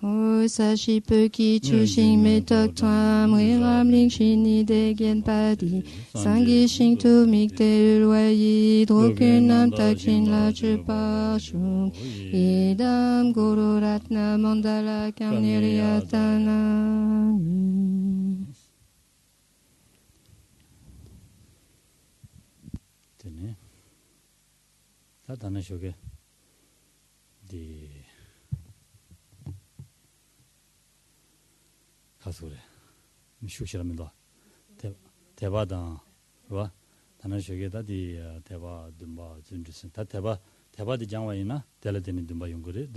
Ho sashi peki chushin metok tram riram ling shini degen padi sangi shing tu mikte ulwayi drokunam takshin la chupa shung idam guru ratna mandala kamniriyatana. Tene tatana shoge di 가수래 미슈시라면도 대바다 와 다른 쇼게다디 대바 듬바 준주선 다 대바디 장와이나 델레데니 듬바 용거래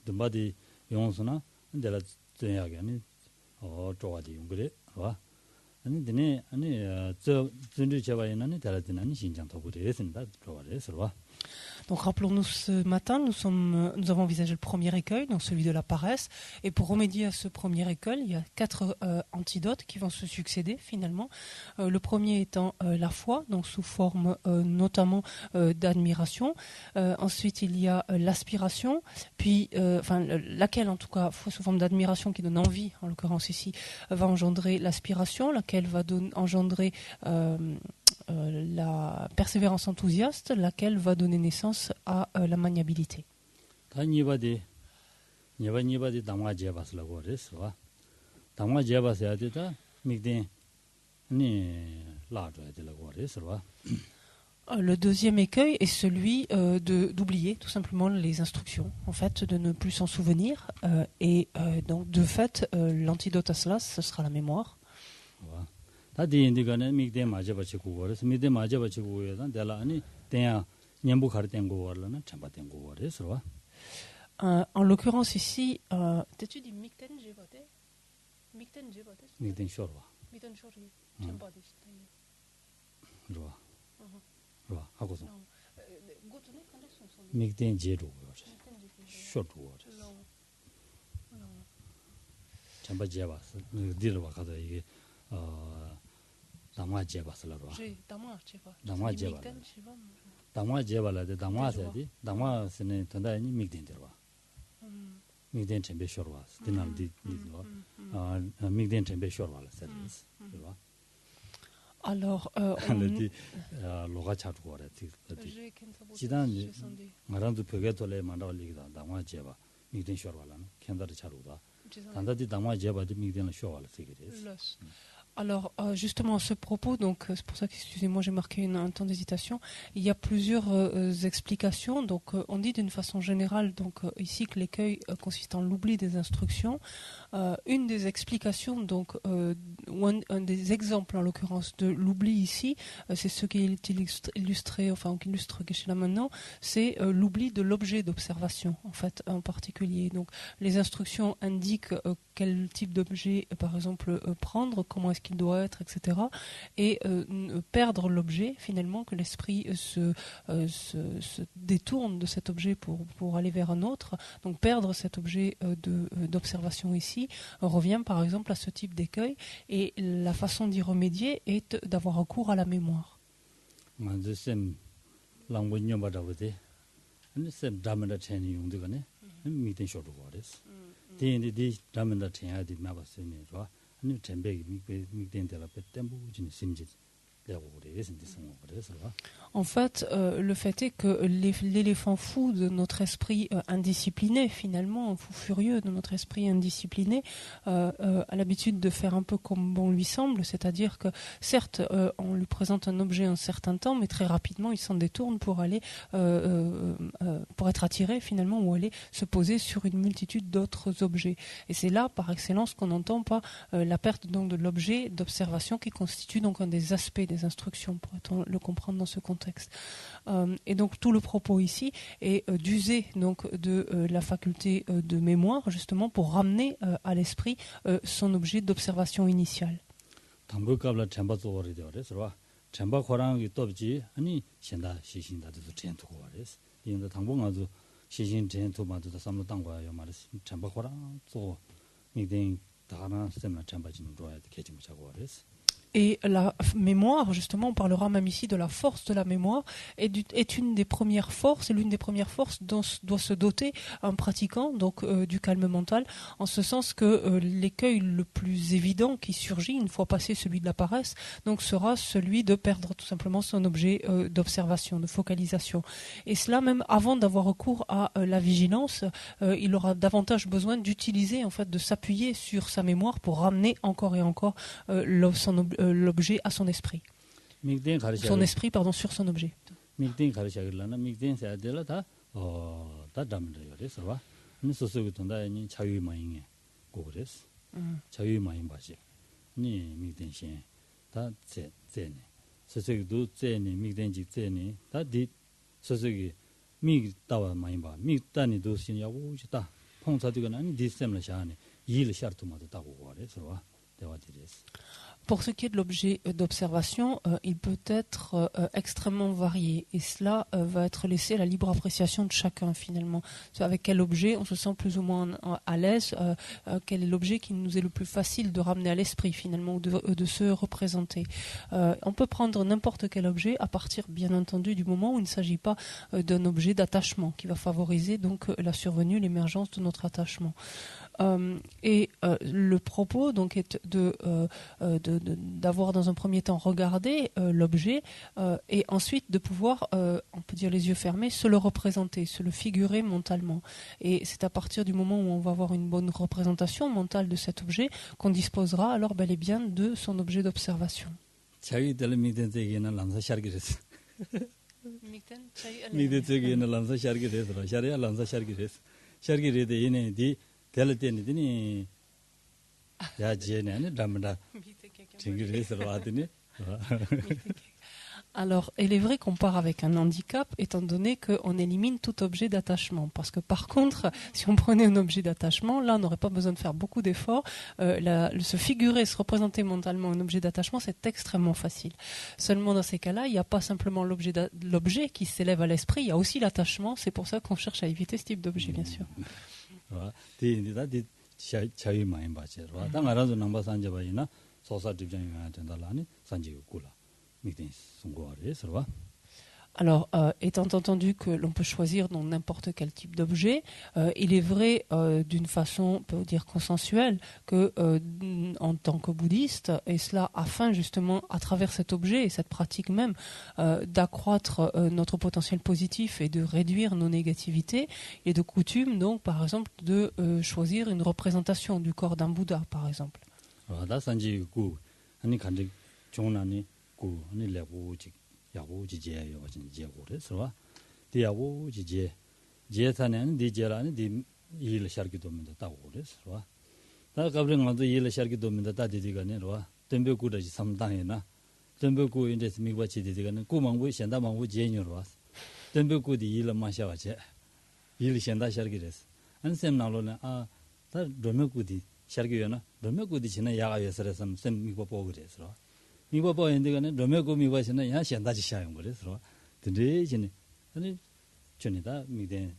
듬바디 용선나 델라 전야게 아니 좋아디 용거래 와 아니 드네 아니 저 준주 제바이나니 델레데니 신장 도구래 했습니다 좋아래서 와. Donc rappelons-nous ce matin, nous avons envisagé le premier écueil, donc celui de la paresse. Et pour remédier à ce premier écueil, il y a 4 antidotes qui vont se succéder finalement. Le premier étant la foi, donc sous forme notamment d'admiration. Ensuite, il y a l'aspiration, puis, laquelle en tout cas, foi sous forme d'admiration qui donne envie, en l'occurrence ici, va engendrer l'aspiration, laquelle va engendrer la persévérance enthousiaste, laquelle va donner naissance à la maniabilité. Le deuxième écueil est celui d'oublier tout simplement les instructions, en fait, de ne plus s'en souvenir. Donc, de fait, l'antidote à cela, ce sera la mémoire. 다디 인디가네 미데 마제바치고 거래서 미데 마제바치고 해서 내가 아니 대야 년부 가르된 거 원래는 참바된 거 그래서 en l'occurrence ici t'as-tu dit mikten j'ai voté mikten 쇼르와 mikten 쇼르 참바디 좋아 좋아 하고서 mikten 제로 쇼르 참바 제바스 딜로 가서 이게 담화 제바슬라로. 담화 제바. 담화 제발라데 담화세디. 담화스네 던다니 미그덴데로. 미그덴 쳔베 쇼르와. 디날디 니도. 미그덴 쳔베 쇼르와 서비스. 그렇죠? Alors 알레디 로가 차고 거래지. 지단 마란도 벽에 돌에 만다올리기다. 담화 제바. 미그덴 쇼르와라는 켄다르 차루다. 단다디 담화 제바디 미그덴 쇼르와라 세게레스. Alors justement à ce propos, donc c'est pour ça que excusez-moi j'ai marqué un temps d'hésitation. Il y a plusieurs explications. Donc on dit d'une façon générale donc ici que l'écueil consiste en l'oubli des instructions. Une des explications donc ou un des exemples en l'occurrence de l'oubli ici, c'est ce qui est illustré, enfin qui illustre Geshe-la maintenant, c'est l'oubli de l'objet d'observation en fait en particulier. Donc les instructions indiquent quel type d'objet par exemple prendre, comment est-ce qu'il doit être, etc. Et perdre l'objet, finalement, que l'esprit se détourne de cet objet pour aller vers un autre. Donc perdre cet objet d'observation ici revient par exemple à ce type d'écueil, et la façon d'y remédier est d'avoir recours à la mémoire. En fait, le fait est que l'éléphant fou de notre esprit indiscipliné, finalement, un fou furieux de notre esprit indiscipliné, a l'habitude de faire un peu comme bon lui semble, c'est-à-dire que certes, on lui présente un objet un certain temps, mais très rapidement, il s'en détourne pour aller, pour être attiré finalement, ou aller se poser sur une multitude d'autres objets. Et c'est là, par excellence, qu'on n'entend pas la perte donc de l'objet d'observation qui constitue donc un des aspects des instructions, pourrait-on le comprendre dans ce contexte. Et donc tout le propos ici est d'user donc de la faculté de mémoire justement pour ramener à l'esprit son objet d'observation initiale. Et la mémoire, justement, on parlera même ici de la force de la mémoire, est une des premières forces, et l'une des premières forces dont doit se doter un pratiquant, donc du calme mental, en ce sens que l'écueil le plus évident qui surgit, une fois passé celui de la paresse, donc sera celui de perdre tout simplement son objet d'observation, de focalisation. Et cela même avant d'avoir recours à la vigilance, il aura davantage besoin d'utiliser, en fait, de s'appuyer sur sa mémoire pour ramener encore et encore l'objet à son esprit. Son esprit, pardon, sur son objet. Pour ce qui est de l'objet d'observation, il peut être extrêmement varié et cela va être laissé à la libre appréciation de chacun finalement. Avec quel objet on se sent plus ou moins à l'aise, quel est l'objet qui nous est le plus facile de ramener à l'esprit finalement ou de se représenter. On peut prendre n'importe quel objet à partir bien entendu du moment où il ne s'agit pas d'un objet d'attachement qui va favoriser donc la survenue, l'émergence de notre attachement. Le propos donc est d'avoir dans un premier temps regardé l'objet et ensuite de pouvoir, on peut dire les yeux fermés, se le représenter, se le figurer mentalement. Et c'est à partir du moment où on va avoir une bonne représentation mentale de cet objet qu'on disposera alors bel et bien de son objet d'observation. Alors, il est vrai qu'on part avec un handicap, étant donné qu'on élimine tout objet d'attachement. Parce que par contre, si on prenait un objet d'attachement, là, on n'aurait pas besoin de faire beaucoup d'efforts. Se figurer, se représenter mentalement un objet d'attachement, c'est extrêmement facile. Seulement, dans ces cas-là, il n'y a pas simplement l'objet qui s'élève à l'esprit, il y a aussi l'attachement. C'est pour ça qu'on cherche à éviter ce type d'objet, bien sûr. Alors, étant entendu que l'on peut choisir dans n'importe quel type d'objet, il est vrai d'une façon, on peut dire consensuelle, que en tant que bouddhiste, et cela afin justement, à travers cet objet et cette pratique même, d'accroître notre potentiel positif et de réduire nos négativités, il est de coutume donc, par exemple, de choisir une représentation du corps d'un Bouddha, par exemple. 야고 지제요 같은 지제고래서 디야고 지제 제타는 디제라는 디 일 샤르기도 민다 따고 그래서 다 가브링 만도 일 샤르기도 민다 따디디가네로 덤베고다지 삼당이나 덤베고 인데 미과치 디디가는 고망부 현다망부 제녀로 덤베고디 일 마샤와제 일 현다 샤르기레스 안셈나로는 다 덤베고디 샤르기요나 덤베고디 지나 야가여서서 셈 미과보 그래서 미과 보인데가는 로메고 미과시는 야 현다지 샤용 그래서 근데지는 아니 전에다 미대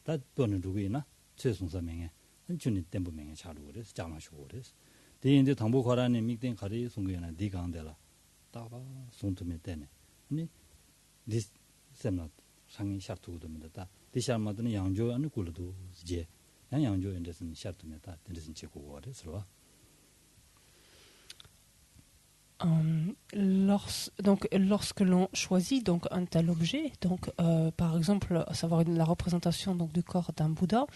다 보는 누구이나 최송사명에 전에 템보명에 차로 그래서 장마시고 그래서 대인데 당보 거라는 미된 가리 송교나 디강데라 따바 송투메 때네 아니 디 셈나 상이 샤투도 민다 디샤마드는 양조 안에 굴도 이제 양조인데서 샤투메다 데르신 치고 그래서 lorsque l'on choisit donc un tel objet, donc par exemple, à savoir la représentation donc du corps d'un Bouddha,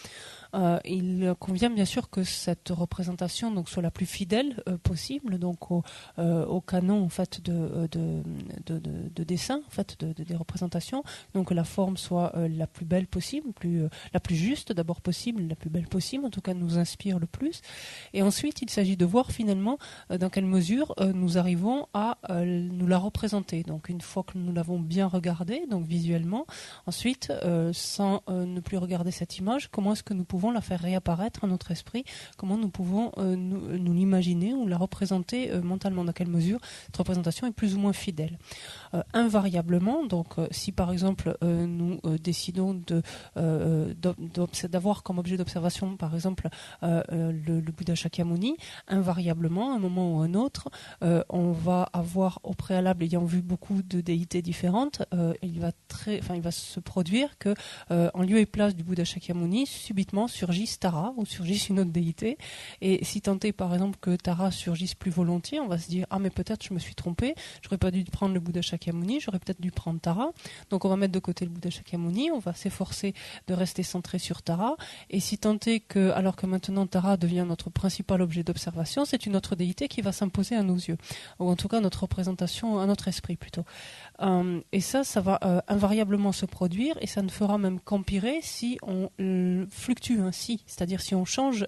il convient bien sûr que cette représentation donc soit la plus fidèle possible, donc au canon en fait de dessin en fait des représentations, donc que la forme soit la plus belle possible, la plus juste d'abord possible, la plus belle possible, en tout cas nous inspire le plus, et ensuite il s'agit de voir finalement dans quelle mesure nous arrivons arrivons à nous la représenter. Donc une fois que nous l'avons bien regardée, donc visuellement, ensuite, sans ne plus regarder cette image, comment est-ce que nous pouvons la faire réapparaître à notre esprit? Comment nous pouvons nous l'imaginer ou la représenter mentalement? Dans quelle mesure cette représentation est plus ou moins fidèle? Invariablement, donc si par exemple nous décidons d'avoir comme objet d'observation par exemple le Bouddha Shakyamuni, invariablement à un moment ou à un autre on va avoir au préalable, ayant vu beaucoup de déités différentes, il va se produire que en lieu et place du Bouddha Shakyamuni subitement surgisse Tara ou surgisse une autre déité, et si tant est par exemple que Tara surgisse plus volontiers, on va se dire ah mais peut-être je me suis trompé, j'aurais pas dû prendre le Bouddha Shakyamuni, j'aurais peut-être dû prendre Tara. Donc on va mettre de côté le Bouddha Shakyamuni, on va s'efforcer de rester centré sur Tara, et si tant est que, alors que maintenant Tara devient notre principal objet d'observation, c'est une autre déité qui va s'imposer à nos yeux, ou en tout cas notre représentation, à notre esprit plutôt. Et ça va invariablement se produire, et ça ne fera même qu'empirer si on fluctue ainsi, c'est-à-dire si on change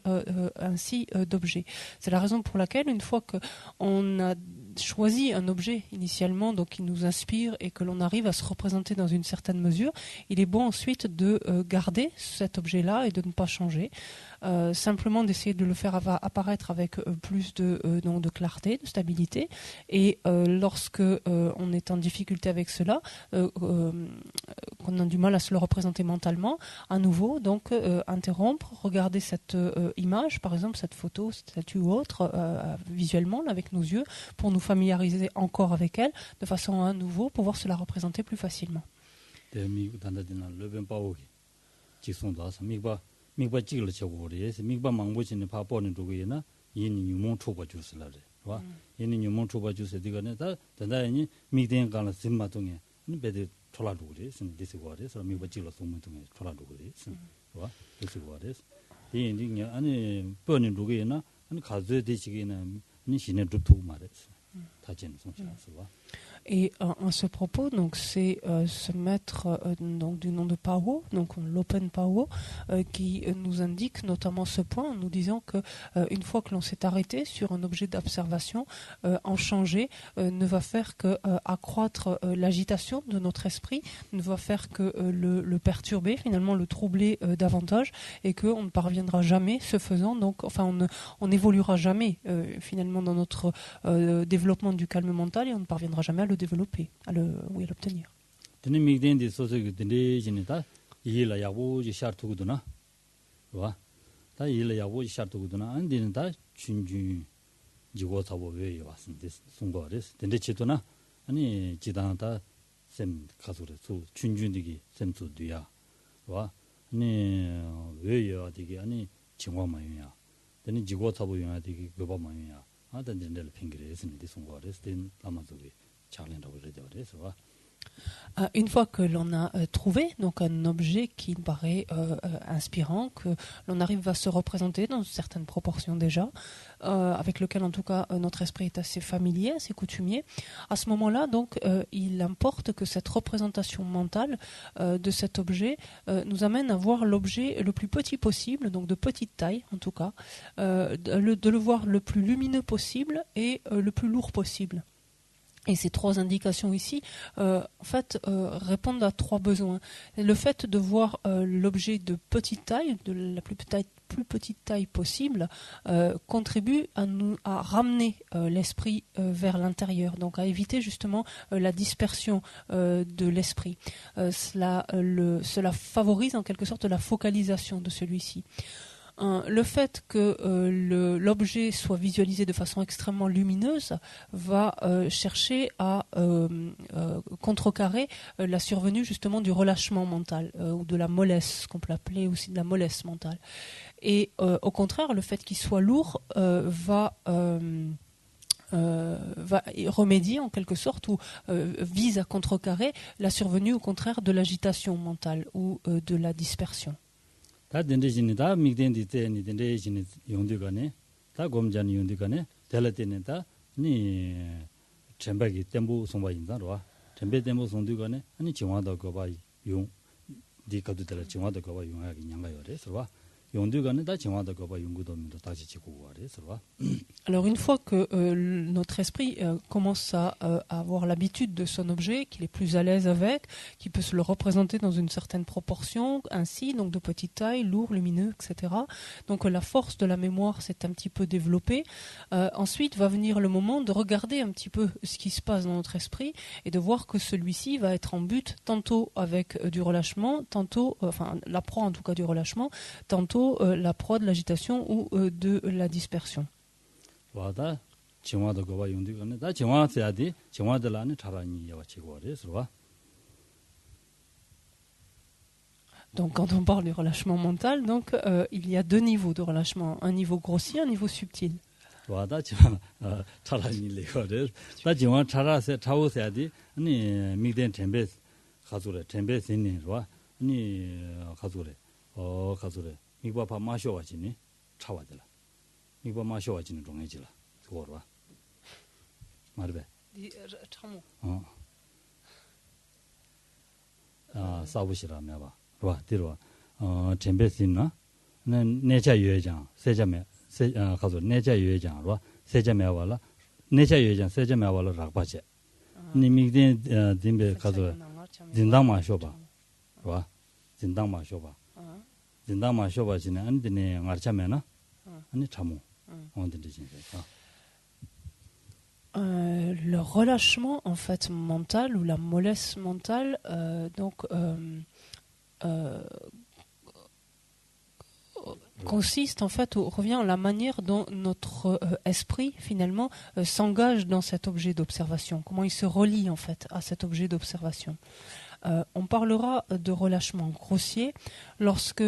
ainsi d'objet. C'est la raison pour laquelle, une fois qu'on a choisi un objet initialement, donc qui nous inspire et que l'on arrive à se représenter dans une certaine mesure, il est bon ensuite de garder cet objet-là et de ne pas changer. Simplement d'essayer de le faire apparaître avec plus de clarté, de stabilité, et lorsque on est en difficulté avec cela, qu'on a du mal à se le représenter mentalement, à nouveau donc interrompre, regarder cette image, par exemple cette photo, cette statue ou autre, visuellement là, avec nos yeux, pour nous familiariser encore avec elle, de façon à à nouveau pouvoir se la représenter plus facilement. mikba chigla chagore se mikba mangbo chine pa po ne dugo yena yin nyumon choba jusla re wa yin nyumon choba jus diga ne da ni mikden gala simma tonge ni bede chola dugo re sin disi gore so mikba chigla somo tonge chola dugo re sin wa disi gore yin ni ani po ne dugo yena ani kaze de chigena ni shine dutu mare ta chen so wa. Et à ce propos, donc c'est ce maître donc du nom de Pao, donc l'Open Pao, qui nous indique notamment ce point en nous disant que une fois que l'on s'est arrêté sur un objet d'observation, en changer ne va faire que accroître l'agitation de notre esprit, ne va faire que le perturber, finalement le troubler davantage, et qu'on ne parviendra jamais, ce faisant, donc enfin on n'évoluera jamais finalement dans notre développement du calme mental, et on ne parviendra jamais à le développer, à l'obtenir. Une fois que l'on a trouvé donc un objet qui paraît inspirant, que l'on arrive à se représenter dans certaines proportions déjà, avec lequel en tout cas notre esprit est assez familier, assez coutumier, à ce moment-là donc il importe que cette représentation mentale de cet objet nous amène à voir l'objet le plus petit possible, donc de petite taille en tout cas, de le voir le plus lumineux possible et le plus lourd possible. Et ces trois indications ici, en fait, répondent à trois besoins. Le fait de voir l'objet de petite taille, de la plus petite taille possible, contribue à ramener l'esprit vers l'intérieur, donc à éviter justement la dispersion de l'esprit. Cela favorise en quelque sorte la focalisation de celui-ci. Le fait que l'objet soit visualisé de façon extrêmement lumineuse va chercher à contrecarrer la survenue justement du relâchement mental ou de la mollesse, qu'on peut appeler aussi de la mollesse mentale. Et au contraire, le fait qu'il soit lourd va remédier en quelque sorte ou vise à contrecarrer la survenue au contraire de l'agitation mentale ou de la dispersion. 다 덴데진이 다 미덴디 때니 덴데진이 용되가네 다 곰잔이 용되가네 델라테네 다니 쳔바기 템부 송바인다로와 쳔베 템부 송되가네 아니 지와도 거바 용 디카도 델라 지와도 거바 용하기 냥가요레서와 용두가는 다 정화도 거봐 연구도 민도 다시 지고 와래 서봐. Alors une fois que notre esprit commence à avoir l'habitude de son objet, qu'il est plus à l'aise avec, qu'il peut se le représenter dans une certaine proportion, ainsi, donc de petite taille, lourd, lumineux, etc. Donc la force de la mémoire s'est un petit peu développée. Ensuite va venir le moment de regarder un petit peu ce qui se passe dans notre esprit et de voir que celui-ci va être en but tantôt avec du relâchement, tantôt, enfin la proie en tout cas du relâchement, tantôt la proie de l'agitation ou de la dispersion. 와다 정화도 거봐 용두가는 다 정화해야지 정화들라는 차라니 야와 지고 와래 서봐. Donc quand on parle du relâchement mental, donc il y a deux niveaux de relâchement, un niveau grossier, un niveau subtil. 와다 정 차라니 레거를 다 정화 차라세 차오세야지 아니 미된 템베 가조래 템베 신니 와 아니 가조래 가조래 미바파 마쇼와지니 차와들라 미바 마쇼와지는 종해지라 그거로 와 말베 사부시라며 봐 와, 뒤로 템베신나 내자 유회장 세자매 가서 내자 유회장으로 세자매와라 내자 유회장 세자매와라 락바제 니미든 딘베 가서 진당마 쇼바 와 진당마 쇼바 진당마 쇼바지네 안디네 알자매나 아니 참모 온디지 Le relâchement en fait mental ou la mollesse mentale consiste en fait revient à la manière dont notre esprit finalement s'engage dans cet objet d'observation, comment il se relie en fait à cet objet d'observation. On parlera de relâchement grossier lorsque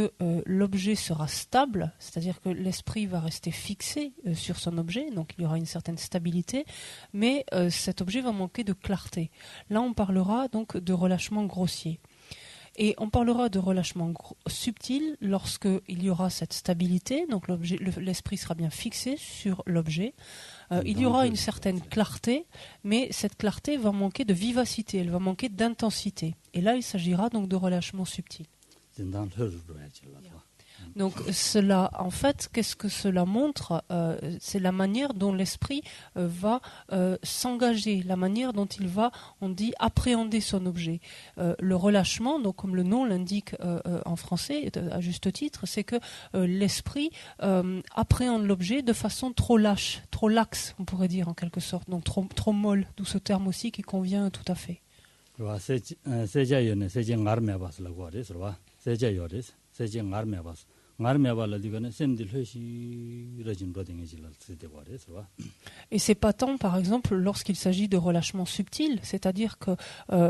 l'objet sera stable, c'est-à-dire que l'esprit va rester fixé sur son objet, donc il y aura une certaine stabilité, mais cet objet va manquer de clarté. Là, on parlera donc de relâchement grossier. Et on parlera de relâchement subtil lorsque il y aura cette stabilité, donc l'esprit sera bien fixé sur l'objet. Il y aura une certaine clarté, mais cette clarté va manquer de vivacité, elle va manquer d'intensité. Et là, il s'agira donc de relâchement subtil. Donc cela, en fait, qu'est-ce que cela montre? C'est la manière dont l'esprit va s'engager, la manière dont il va, on dit, appréhender son objet. Le relâchement, donc comme le nom l'indique en français, à juste titre, c'est que l'esprit appréhende l'objet de façon trop lâche, trop laxe, on pourrait dire en quelque sorte, donc trop molle, d'où ce terme aussi qui convient tout à fait. Et c'est patent, par exemple, lorsqu'il s'agit de relâchement subtil, c'est-à-dire que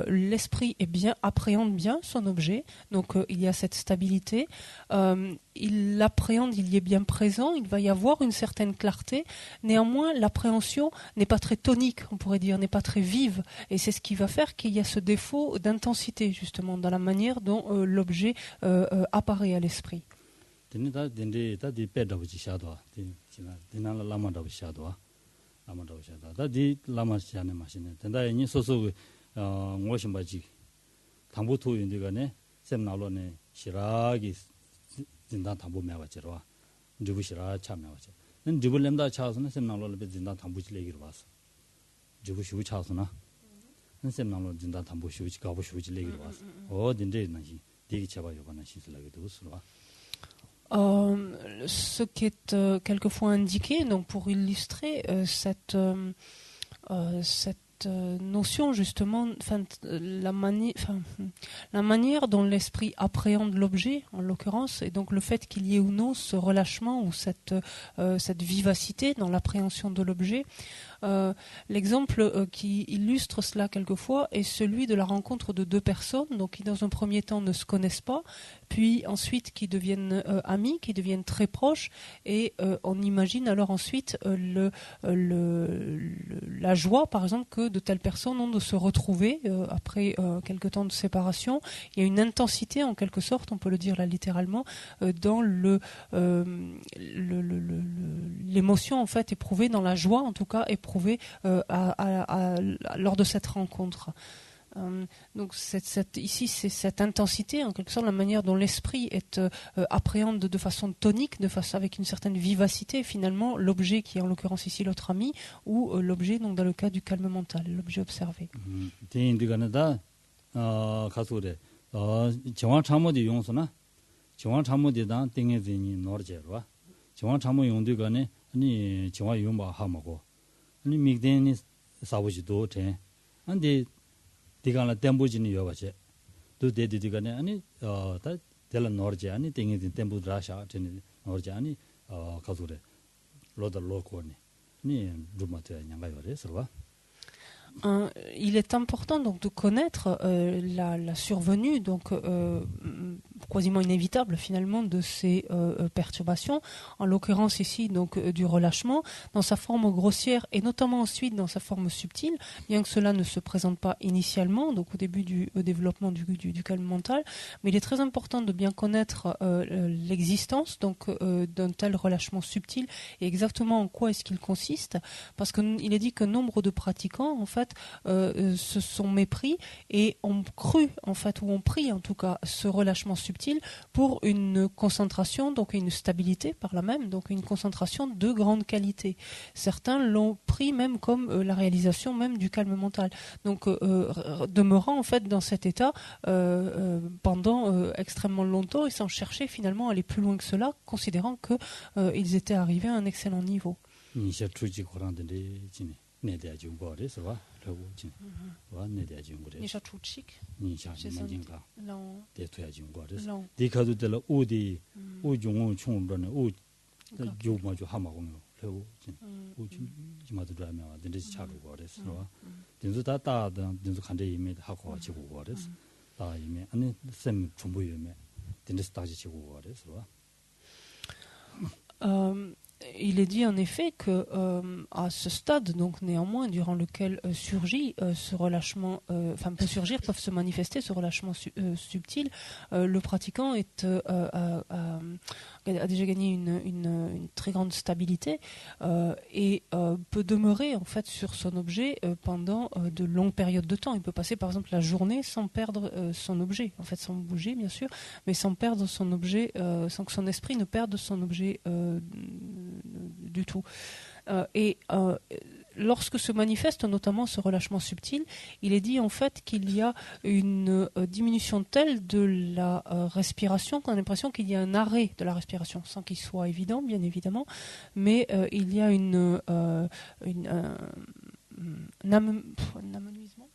l'esprit appréhende bien son objet, donc il y a cette stabilité, il l'appréhende, il y est bien présent, il va y avoir une certaine clarté, néanmoins l'appréhension n'est pas très tonique, on pourrait dire, n'est pas très vive, et c'est ce qui va faire qu'il y a ce défaut d'intensité, justement, dans la manière dont l'objet apparaît à l'esprit. 진단 담보 매와지로 주부시라 참매와지 는 주불렘다 차서는 셈나로를 진단 담보지 얘기를 봤어 주부시부 차서나 는 셈나로 진단 담보시우지 가보시우지 얘기를 봤어 어딘데 나시 되게 잡아 요번에 시슬하게도 수로 ce qui est quelquefois indiqué, donc pour illustrer cette notion justement, la manière dont l'esprit appréhende l'objet, en l'occurrence, et donc le fait qu'il y ait ou non ce relâchement ou cette vivacité dans l'appréhension de l'objet. L'exemple qui illustre cela quelquefois est celui de la rencontre de deux personnes, donc qui dans un premier temps ne se connaissent pas, puis ensuite qui deviennent amis, qui deviennent très proches, et on imagine alors ensuite la joie, par exemple, que de telles personnes ont de se retrouver après quelque temps de séparation. Il y a une intensité, en quelque sorte, on peut le dire là littéralement, dans l'émotion en fait éprouvée, dans la joie en tout cas éprouvée lors de cette rencontre. Donc ici, c'est cette intensité, en quelque sorte, la manière dont l'esprit est appréhende de façon tonique, avec une certaine vivacité, finalement, l'objet qui est en l'occurrence ici l'autre ami, ou l'objet, donc dans le cas du calme mental, l'objet observé. 디간라 템부진이 요바체 도데디디가네 아니 다 델라 노르제 아니 땡이 템부드라샤 제니 노르제 아니 가수레 로더 로코니 니 루마테 냥가요레 서와 Il est important donc de connaître la survenue donc quasiment inévitable finalement de ces perturbations, en l'occurrence ici donc du relâchement dans sa forme grossière et notamment ensuite dans sa forme subtile, bien que cela ne se présente pas initialement donc au début du développement du calme mental, mais il est très important de bien connaître l'existence donc d'un tel relâchement subtil et exactement en quoi est-ce qu'il consiste, parce qu'il est dit que nombre de pratiquants en fait se sont mépris et ont cru en fait ou ont pris en tout cas ce relâchement subtil pour une concentration donc une stabilité par là même donc une concentration de grande qualité. Certains l'ont pris même comme la réalisation même du calme mental. Donc demeurant en fait dans cet état pendant extrêmement longtemps et sans chercher finalement à aller plus loin que cela, considérant que ils étaient arrivés à un excellent niveau. 네대 중고래 서와 러고진 와 네대 중고래 니샤 추칙 니샤 만진가 랑 대토야 중고래 디카도 될 우디 우중우 총론에 우 요마주 하마공요 러고진 우진 지마도 라면 된지 차고 거래서 된수 다다다 된수 간데 이미 하고 지고 거래서 다 이미 아니 쌤 전부 이미 된지 다지 지고 거래서 Il est dit en effet que à ce stade, donc néanmoins, durant lequel surgit ce relâchement, peut surgir, peuvent se manifester ce relâchement subtil, le pratiquant a déjà gagné une très grande stabilité et peut demeurer en fait sur son objet pendant de longues périodes de temps. Il peut passer par exemple la journée sans perdre son objet, en fait sans bouger bien sûr, mais sans perdre son objet, sans que son esprit ne perde son objet du tout. Lorsque se manifeste notamment ce relâchement subtil, il est dit en fait qu'il y a une diminution telle de la respiration qu'on a l'impression qu'il y a un arrêt de la respiration, sans qu'il soit évident, bien évidemment, mais il y a un amenuisement.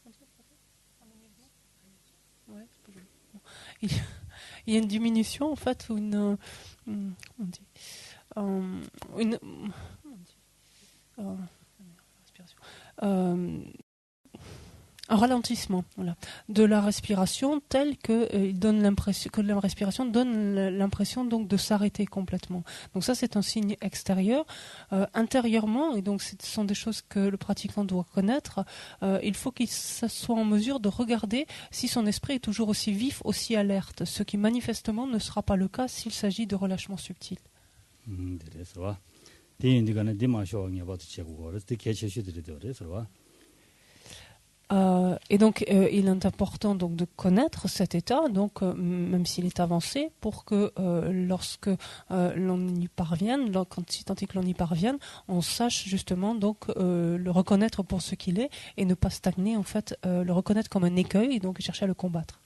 Il y a une diminution en fait, ou un ralentissement de la respiration tel que il donne l'impression que la respiration donne l'impression donc de s'arrêter complètement. Donc ça c'est un signe extérieur. Intérieurement, et donc ce sont des choses que le pratiquant doit connaître, il faut qu'il soit en mesure de regarder si son esprit est toujours aussi vif, aussi alerte, ce qui manifestement ne sera pas le cas s'il s'agit de relâchement subtil. Et donc, il est important donc de connaître cet état, donc même s'il est avancé, pour que lorsque l'on y parvienne, tant que l'on y parvienne, on sache justement donc le reconnaître pour ce qu'il est et ne pas stagner en fait, le reconnaître comme un écueil et donc chercher à le combattre.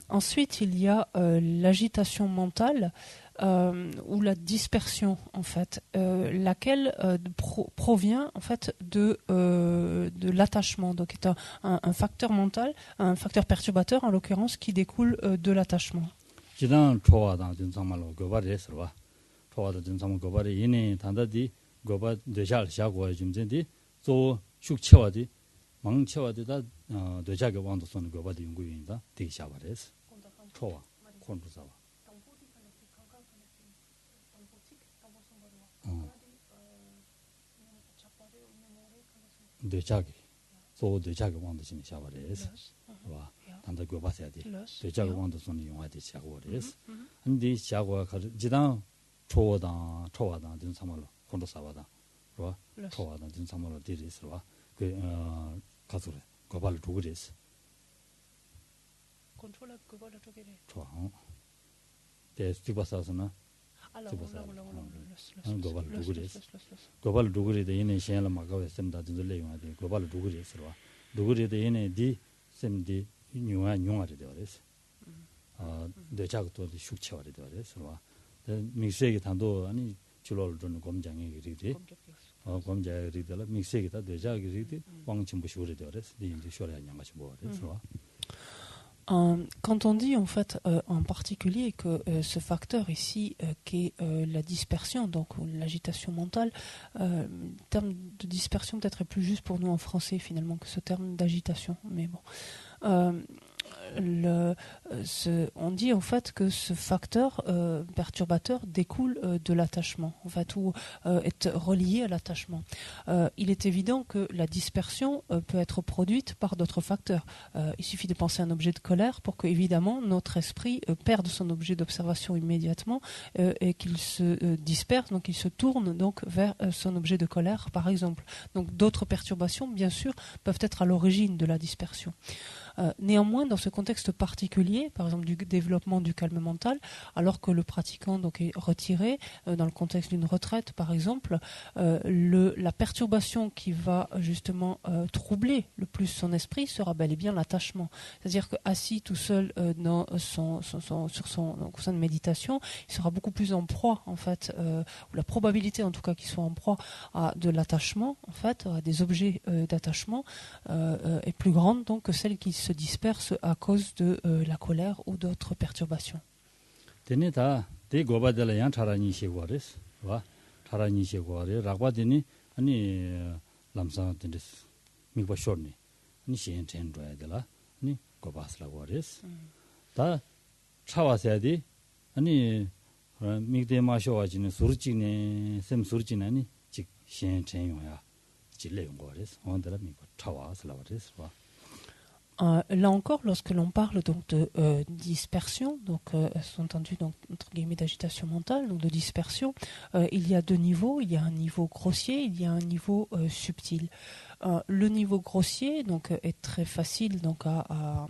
Ensuite, il y a l'agitation mentale ou la dispersion en fait, laquelle provient en fait de l'attachement, donc est un facteur mental, un facteur perturbateur en l'occurrence qui découle de l'attachement. 망쳐와디다 되자게 왕도 손을 거바디 연구인다 되게 샤바레스 초와 콘부사와 되자게 소 되자게 왕도 손이 샤바레스 와 단다 거바셔야디 되자게 왕도 손이 용화디 샤고레스 근데 샤고가 지당 초와당 든 사말로 콘도 사와당 그와 초와당 든 사말로 디리스와 그 가서 고발 두그리스 contrôle global autogéré. 좋아. 대 스티바사스나 global 두그리데 얘네 시행을 막고 했습니다. 진들레 용하데 global 두그리스와 두그리데 얘네 디 셈디 용화를 되어서 내작도 숙체화를 되어서 믹스에게 단도 아니 줄을 주는 검장에 이르디 검장에 이르들 믹스에게다 내작이 이르디 왕침부시를 되어서 이제 쇼를 하는 것이 뭐래서 Quand on dit en fait en particulier que ce facteur ici qui est la dispersion, donc l'agitation mentale, le terme de dispersion peut-être est plus juste pour nous en français finalement que ce terme d'agitation, mais bon. On dit en fait que ce facteur perturbateur découle de l'attachement, en fait, ou est relié à l'attachement. Il est évident que la dispersion peut être produite par d'autres facteurs. Il suffit de penser à un objet de colère pour que, évidemment, notre esprit perde son objet d'observation immédiatement et qu'il se disperse, donc il se tourne donc vers son objet de colère, par exemple. Donc d'autres perturbations, bien sûr, peuvent être à l'origine de la dispersion. Néanmoins, dans ce contexte particulier, par exemple du développement du calme mental, alors que le pratiquant donc est retiré, dans le contexte d'une retraite par exemple, la perturbation qui va justement troubler le plus son esprit sera bel et bien l'attachement. C'est-à-dire qu'assis tout seul sur son sein de méditation, il sera beaucoup plus en proie en fait, ou la probabilité en tout cas qu'il soit en proie à de l'attachement, en fait, à des objets d'attachement, est plus grande donc que celle qui se disperse à cause de la colère ou d'autres perturbations. 데네다 대고바들 양차라니 시고레스 와 차라니 시고레 라과데니 아니 람사 데스 미고 쇼니 아니 시엔텐 줘야들라 아니 고바스라고레스 다 차와세디 아니 미데마쇼와지는 수르지네 셈 수르지나니 직 시엔텐요야 질레용고레스 온데라 미고 차와스라고레스 와 Là encore, lorsque l'on parle donc de dispersion, donc sous-entendu donc entre guillemets d'agitation mentale, donc de dispersion, il y a deux niveaux. Il y a un niveau grossier, il y a un niveau subtil. Le niveau grossier donc est très facile donc à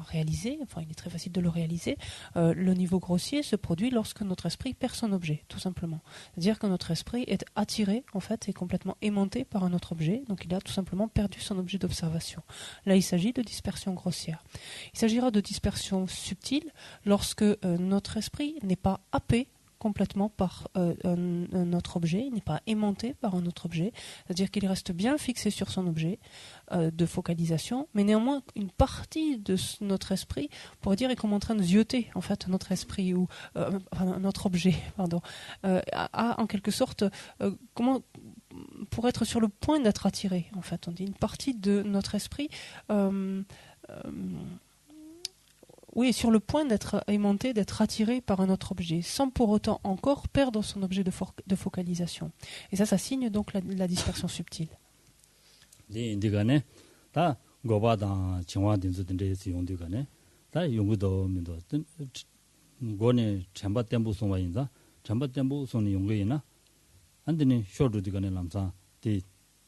réaliser. Enfin, il est très facile de le réaliser. Le niveau grossier se produit lorsque notre esprit perd son objet, tout simplement. C'est-à-dire que notre esprit est attiré en fait, est complètement aimanté par un autre objet. Donc, il a tout simplement perdu son objet d'observation. Là, il s'agit de dispersion grossière. Il s'agira de dispersion subtile lorsque notre esprit n'est pas happé complètement par un autre objet, il n'est pas aimanté par un autre objet, c'est-à-dire qu'il reste bien fixé sur son objet de focalisation, mais néanmoins une partie de notre esprit, on pourrait dire, est comme en train de zioter en fait notre esprit ou notre objet, pardon, a en quelque sorte pour être sur le point d'être attiré, en fait, on dit une partie de notre esprit oui, sur le point d'être aimanté, d'être attiré par un autre objet, sans pour autant encore perdre son objet de focalisation. Et ça signe donc la dispersion subtile. 인디가네 다 고바다 정화된서든데 용디가네 다 용구도 민도 고네 쳔바템부송와인다 쳔바템부송이 용거이나 안드니 쇼르디가네 람사 디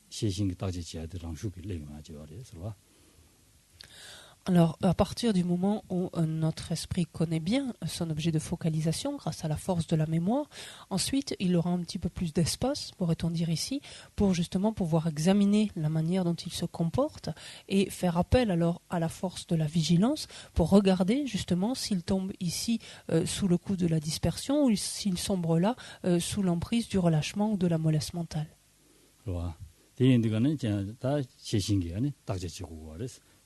시신기 따지 지야들랑 슈기 레용하죠 그래서 Alors, à partir du moment où notre esprit connaît bien son objet de focalisation grâce à la force de la mémoire, ensuite, il aura un petit peu plus d'espace, pourrait-on dire ici, pour justement pouvoir examiner la manière dont il se comporte et faire appel alors à la force de la vigilance pour regarder justement s'il tombe ici sous le coup de la dispersion ou s'il sombre là sous l'emprise du relâchement ou de la mollesse mentale. Alors,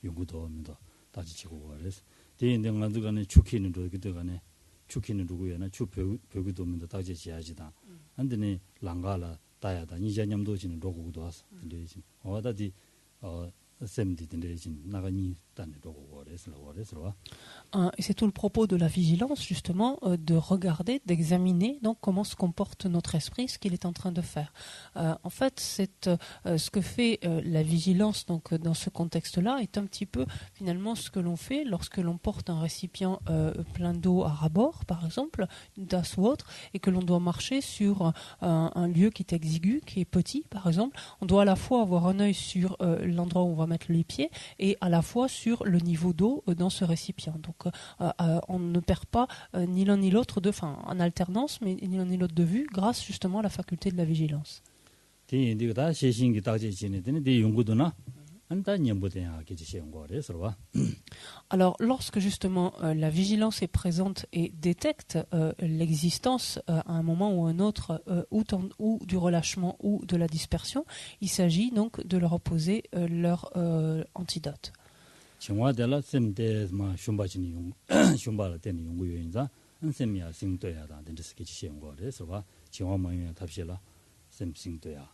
연구도입니다. 다시 지고 그래서 대인된 간에 축키는 그때간에 축키는 누구야나 축벽도입니다. 다시 지야지다. 안데네 랑가라 다야다 이자념도 지는 로고도 왔어. 근데 지금 어다디 샘디 근데 지금 나가니 단에 로고 그래. Et c'est tout le propos de la vigilance, justement, de regarder, d'examiner donc comment se comporte notre esprit, ce qu'il est en train de faire. En fait, c'est ce que fait la vigilance donc dans ce contexte-là est un petit peu finalement ce que l'on fait lorsque l'on porte un récipient plein d'eau à ras-bord, par exemple, une tasse ou autre, et que l'on doit marcher sur un lieu qui est exigu, qui est petit, par exemple. On doit à la fois avoir un œil sur l'endroit où on va mettre les pieds et à la fois sur le niveau d'eau dans ce récipient. Donc on ne perd pas ni l'un ni l'autre en alternance, mais ni l'un ni l'autre de vue, grâce justement à la faculté de la vigilance. Alors, lorsque justement la vigilance est présente et détecte l'existence à un moment ou un autre ou du relâchement ou de la dispersion, il s'agit donc de leur opposer leur antidote. 정화될 셈데 마 shum바치니 용 shum바를 때는 연구 요인자 은셈이야 싱도야다 된스 기치시한 거래서 봐 정화 모임에 답시라 셈싱도야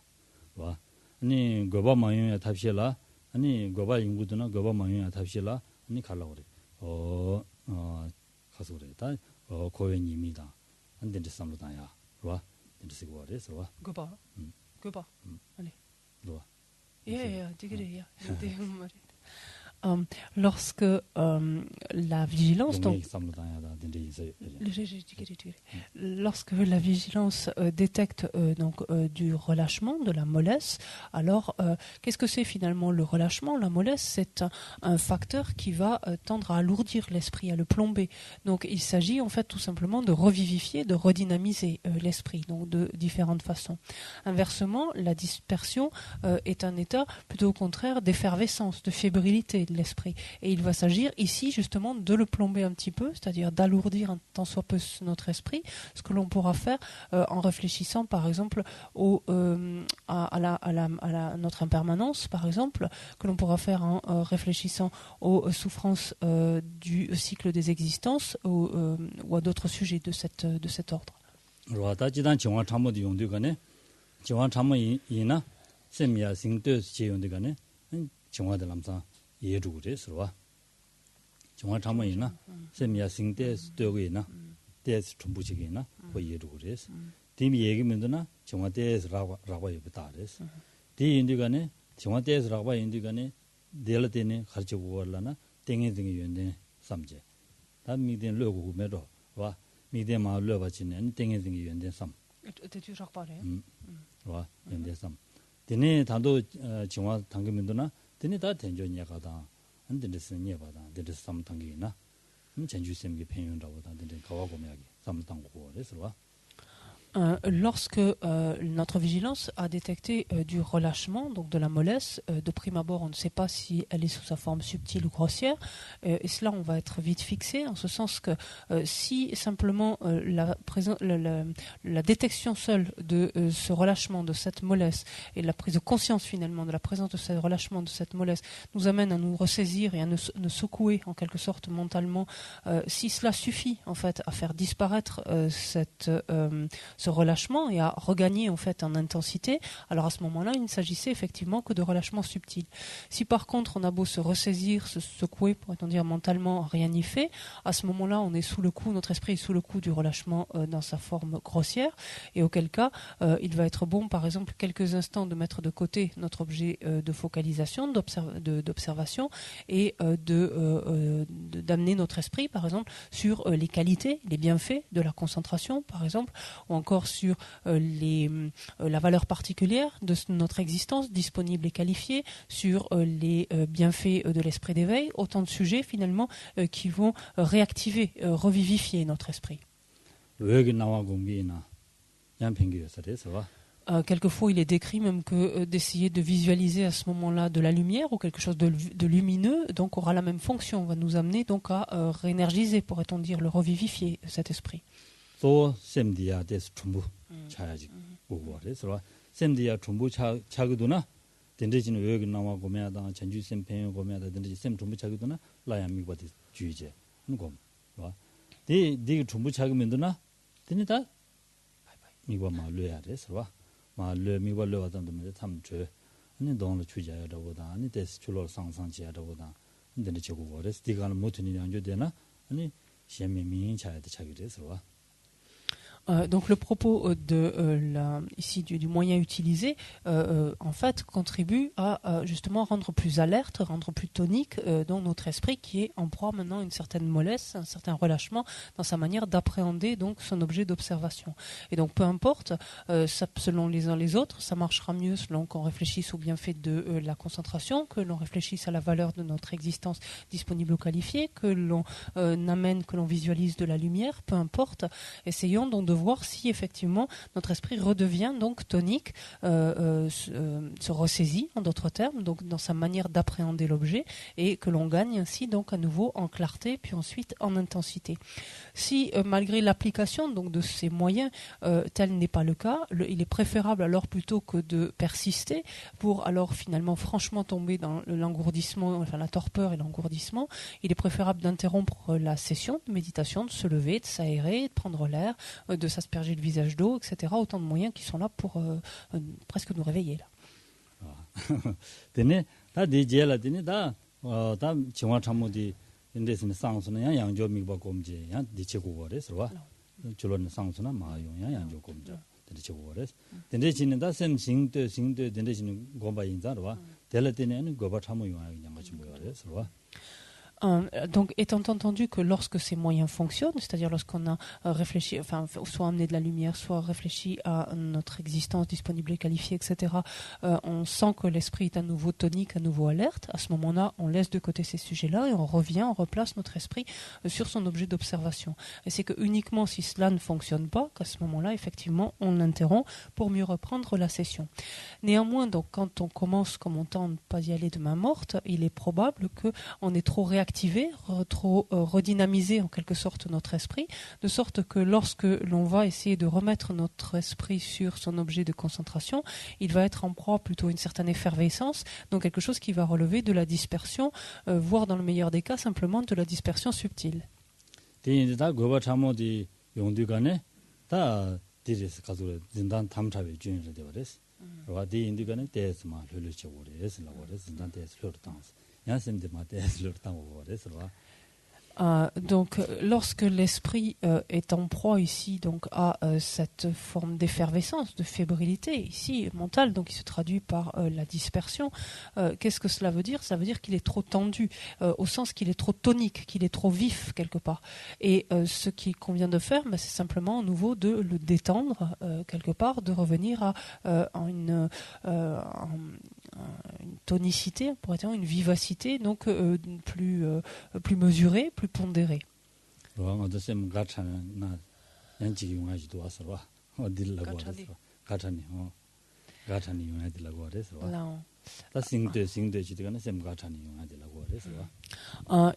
봐 아니 고바 모임에 답시라 아니 고바 연구도나 고바 모임에 답시라 아니 갈라 그래 가서 그래다 고연입니다 안 된지 삼로다야 봐 된스 거래서 봐 고바 고바 allez 봐 예 되게야 lorsque la vigilance lorsque la vigilance détecte du relâchement, de la mollesse, alors qu'est-ce que c'est finalement le relâchement? La mollesse, c'est un facteur qui va tendre à alourdir l'esprit, à le plomber. Donc il s'agit en fait tout simplement de revivifier, de redynamiser l'esprit, donc de différentes façons. Inversement, la dispersion est un état plutôt au contraire d'effervescence, de fébrilité de l'esprit. Et il va s'agir ici justement de le plomber un petit peu, c'est-à-dire d'alourdir un tant soit peu notre esprit, ce que l'on pourra faire en réfléchissant par exemple à notre impermanence, par exemple, que l'on pourra faire en réfléchissant aux souffrances du cycle des existences ou à d'autres sujets de cet ordre. 예루그레스와 정화 참모이나 세미야 싱데스 되고이나 데스 tumbu지기나 뭐 예루그레스 디미 얘기면도나 정화데스라고 해보다레스 디 인디간에 정화데스라고 인디간에 델레데네 가르치고 올라나 땡에등이 연데 삼제 다 미된 로고 메로 와 미데마 로바치는 땡에등이 연데 삼 대주 작발해 와 연데 삼 디네 단도 정화 당기면도나 드니 다 된전이야 가다 안 된데스는 예바다 된데스 삼당기나 전주샘기 평연라고 다 된데 가와고매하게 삼당고 그래서 Lorsque notre vigilance a détecté du relâchement, donc de la mollesse, de prime abord, on ne sait pas si elle est sous sa forme subtile ou grossière, et cela, on va être vite fixé, en ce sens que si simplement la détection seule de ce relâchement, de cette mollesse, et la prise de conscience finalement de la présence de ce relâchement, de cette mollesse, nous amène à nous ressaisir et à nous secouer en quelque sorte mentalement, si cela suffit en fait à faire disparaître ce relâchement et à regagner en fait en intensité, alors à ce moment-là, il ne s'agissait effectivement que de relâchement subtil. Si par contre on a beau se ressaisir, se secouer, pourrait-on dire mentalement, rien n'y fait, à ce moment-là, on est sous le coup, notre esprit est sous le coup du relâchement dans sa forme grossière, et auquel cas, il va être bon, par exemple, quelques instants de mettre de côté notre objet de focalisation, d'observation, et d'amener notre esprit, par exemple, sur les qualités, les bienfaits de la concentration, par exemple, ou encore sur la valeur particulière de notre existence, disponible et qualifiée, sur les bienfaits de l'esprit d'éveil, autant de sujets finalement qui vont réactiver, revivifier notre esprit. Quelquefois, il est décrit même que d'essayer de visualiser à ce moment-là de la lumière ou quelque chose de lumineux, donc aura la même fonction, va nous amener donc à réénergiser, pourrait-on dire, le revivifier cet esprit. 또 샘디야 데스 tumbu 차야지 오고 그래서 샘디야 tumbu 차기도나 된대지는 왜 나와 고매하다 전주 샘 팽 고매하다 된대지 샘 tumbu 차기도나 라야미 바디 주의제 누곰 와 디 tumbu 차기면도나 되니다 미고 말려야 돼서 와 말려 미고 lö와던데 참줘 아니 동을 주자야라고다 아니 데스 줄로 상상지야라고다 근데 저거 버렸어. 네가 못하니 안 되나? 아니 시험이 차야돼 차기래서. Donc le propos ici du moyen utilisé, en fait, contribue à justement rendre plus alerte, rendre plus tonique dans notre esprit qui est en proie maintenant à une certaine mollesse, un certain relâchement dans sa manière d'appréhender donc son objet d'observation. Et donc peu importe, selon les uns les autres, ça marchera mieux selon qu'on réfléchisse au bienfait de la concentration, que l'on réfléchisse à la valeur de notre existence disponible ou qualifiée, que l'on amène, que l'on visualise de la lumière, peu importe. Essayons donc de voir si effectivement notre esprit redevient donc tonique, se ressaisit en d'autres termes, donc dans sa manière d'appréhender l'objet, et que l'on gagne ainsi donc à nouveau en clarté puis ensuite en intensité. Si malgré l'application donc de ces moyens tel n'est pas le cas, il est préférable alors plutôt que de persister pour alors finalement franchement tomber dans l'engourdissement, enfin la torpeur et l'engourdissement, il est préférable d'interrompre la session de méditation, de se lever, de s'aérer, de prendre l'air, de s'asperger le visage d'eau, etc. Autant de moyens qui sont là pour presque nous réveiller là. 되네 다 디제라 되네 다 정화 참모디 인데스는 상수는 양조 미바 곰지 야 디체고 거래서 와 줄은 상수나 마용야 양조 곰지 디체고 거래서 근데 지는다 셈싱도 싱도 근데 지는 고바 인자로 와 델레테는 고바 참모 용야 그냥 같이 모여서 와 Donc, étant entendu que lorsque ces moyens fonctionnent, c'est-à-dire lorsqu'on a réfléchi, enfin, soit amené de la lumière, soit réfléchi à notre existence disponible et qualifiée, etc., on sent que l'esprit est à nouveau tonique, à nouveau alerte. À ce moment-là, on laisse de côté ces sujets-là et on revient, on replace notre esprit sur son objet d'observation. Et c'est que uniquement si cela ne fonctionne pas, qu'à ce moment-là, effectivement, on l'interrompt pour mieux reprendre la session. Néanmoins, donc, quand on commence, comme on tente pas y aller de main morte, il est probable qu'on est trop réactif, trop redynamiser en quelque sorte notre esprit, de sorte que lorsque l'on va essayer de remettre notre esprit sur son objet de concentration, il va être en proie plutôt à une certaine effervescence, donc quelque chose qui va relever de la dispersion, voire dans le meilleur des cas simplement de la dispersion subtile. Donc, lorsque l'esprit est en proie ici donc à cette forme d'effervescence, de fébrilité ici mentale, donc qui se traduit par la dispersion, qu'est-ce que cela veut dire? Ça veut dire qu'il est trop tendu, au sens qu'il est trop tonique, qu'il est trop vif quelque part. Et ce qu'il convient de faire, c'est simplement à nouveau de le détendre quelque part, de revenir à une tonicité, on pourrait dire une vivacité, donc plus mesurée, plus pondérée.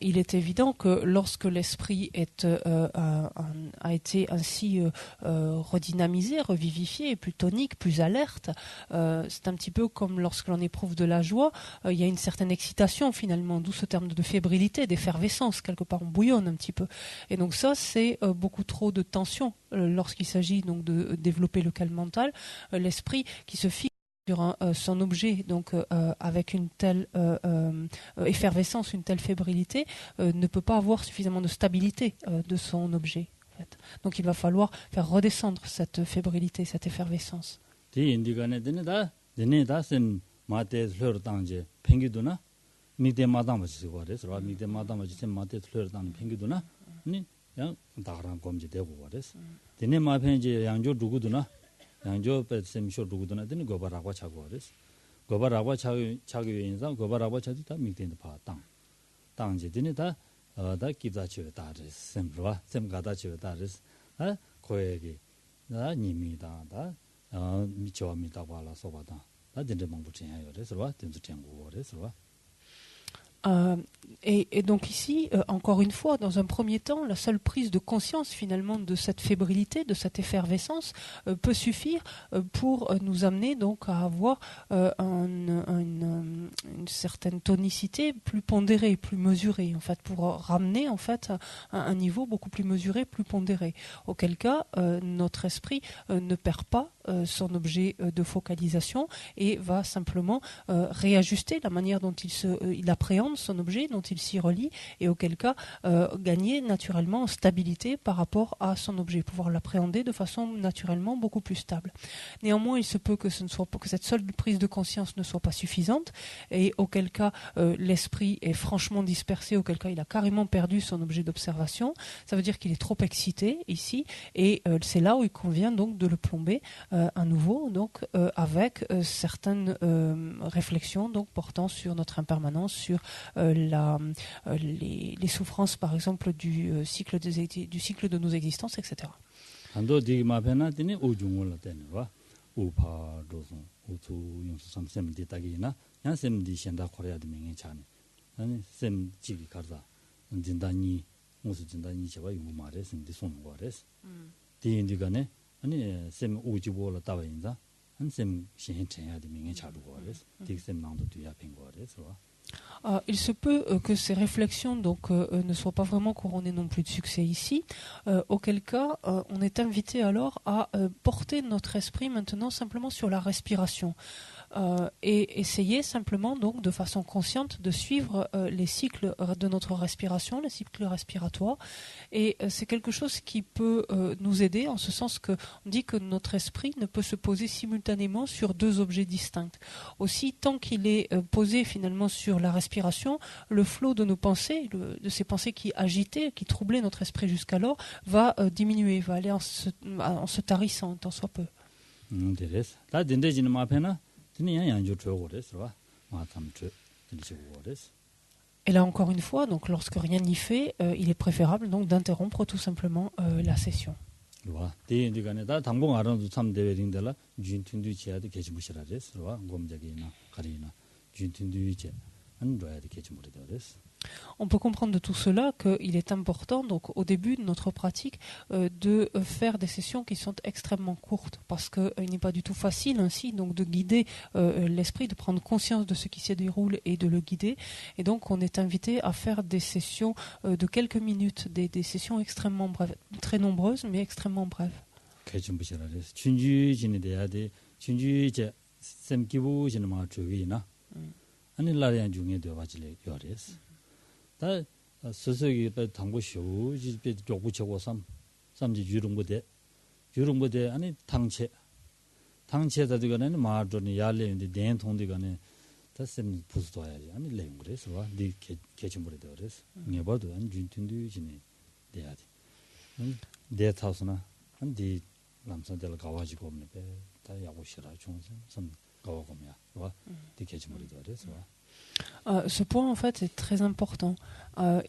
Il est évident que lorsque l'esprit a été ainsi redynamisé, revivifié, plus tonique, plus alerte, c'est un petit peu comme lorsque l'on éprouve de la joie, il y a une certaine excitation finalement, d'où ce terme de fébrilité, d'effervescence, quelque part on bouillonne un petit peu. Et donc ça, c'est beaucoup trop de tension lorsqu'il s'agit donc de développer le calme mental, l'esprit qui se fixe sur son objet, donc avec une telle effervescence, une telle fébrilité, ne peut pas avoir suffisamment de stabilité de son objet. En fait. Donc il va falloir faire redescendre cette fébrilité, cette effervescence. 양조 뺏음 쇼르구도나 되는 고바라고 차고 그랬어. 고바라고 차기 인상 고바라고 차도 미된다 봐땅. 땅제 되니다 다 기다치에 따르스 셈로와 셈가다치에 따르스 아 고에게 나 님이다 다 미쳐합니다 봐라 소바다 다 된데 방부진해요 그래서 와 된지 된고 그래서 와 Et donc ici, encore une fois, dans un premier temps, la seule prise de conscience finalement de cette fébrilité, de cette effervescence peut suffire pour nous amener donc à avoir une certaine tonicité plus pondérée, plus mesurée, en fait, pour ramener en fait un niveau beaucoup plus mesuré, plus pondéré. Auquel cas, notre esprit ne perd pas son objet de focalisation et va simplement réajuster la manière dont il appréhende son objet, dont il s'y relie, et auquel cas gagner naturellement en stabilité par rapport à son objet, pouvoir l'appréhender de façon naturellement beaucoup plus stable. Néanmoins, il se peut que cette seule prise de conscience ne soit pas suffisante, et auquel cas l'esprit est franchement dispersé, auquel cas il a carrément perdu son objet d'observation. Ça veut dire qu'il est trop excité ici, et c'est là où il convient donc de le plomber à nouveau, donc avec certaines réflexions donc portant sur notre impermanence, sur les souffrances par exemple du cycle de nos existences, etc. 한도 디마페나 되니 우중을 되는 와 우파로서 우투 용수 삼셈디 딱이나 양셈디 현다 코리아의 명예 차네 아니 셈 지기 가자 진단이 무슨 진단이 제가 이거 말해서 근데 손 거래서 디인디가네 아니 셈 우지보라 따와인다 한셈 신현체야의 명예 차로 거래서 디셈 나도 뒤에 빈 거래서 il se peut que ces réflexions donc ne soient pas vraiment couronnées non plus de succès ici, auquel cas on est invité alors à porter notre esprit maintenant simplement sur la respiration. Et essayer simplement donc de façon consciente de suivre les cycles de notre respiration, les cycles respiratoires, et c'est quelque chose qui peut nous aider en ce sens que on dit que notre esprit ne peut se poser simultanément sur deux objets distincts. Aussi, tant qu'il est posé finalement sur la respiration, le flot de nos pensées, de ces pensées qui agitaient, qui troublaient notre esprit jusqu'alors, va diminuer, va aller en se tarissant tant soit peu. Et là encore une fois, donc lorsque rien n'y fait, il est préférable donc d'interrompre tout simplement la session. On peut comprendre de tout cela qu'il est important, donc au début de notre pratique, de faire des sessions qui sont extrêmement courtes, parce qu'il n'est pas du tout facile ainsi donc de guider l'esprit, de prendre conscience de ce qui se déroule et de le guider. Et donc on est invité à faire des sessions de quelques minutes, des sessions extrêmement brèves, très nombreuses mais extrêmement brèves. 다 서서히 당고쇼 집에 조구치고 삼지 유rum부대 아니 당체다 되거는 마드니 야레인데 den통되거는 다셈 부스도야지 아니 레용 그래서 와네 개침물에 되어서 네버도 안 준튼도 지네 돼야지 내 타서나 한디 남산들 가가지고 없네 다 야고시라 중선 선 가고면 와네 개침물에 되어서 Ce point en fait est très important. On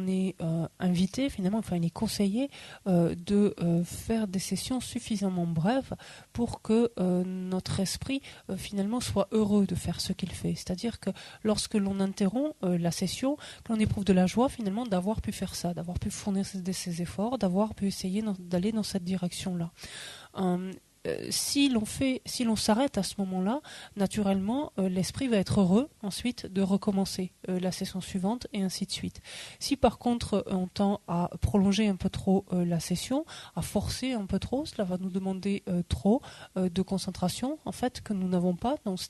est invité finalement, enfin il est conseillé de faire des sessions suffisamment brèves pour que notre esprit finalement soit heureux de faire ce qu'il fait. C'est-à-dire que lorsque l'on interrompt la session, que l'on éprouve de la joie finalement d'avoir pu faire ça, d'avoir pu fournir ces efforts, d'avoir pu essayer d'aller dans cette direction-là. Si l'on s'arrête à ce moment-là, naturellement, l'esprit va être heureux ensuite de recommencer la session suivante et ainsi de suite. Si par contre on tend à prolonger un peu trop la session, à forcer un peu trop, cela va nous demander trop de concentration, en fait, que nous n'avons pas, donc,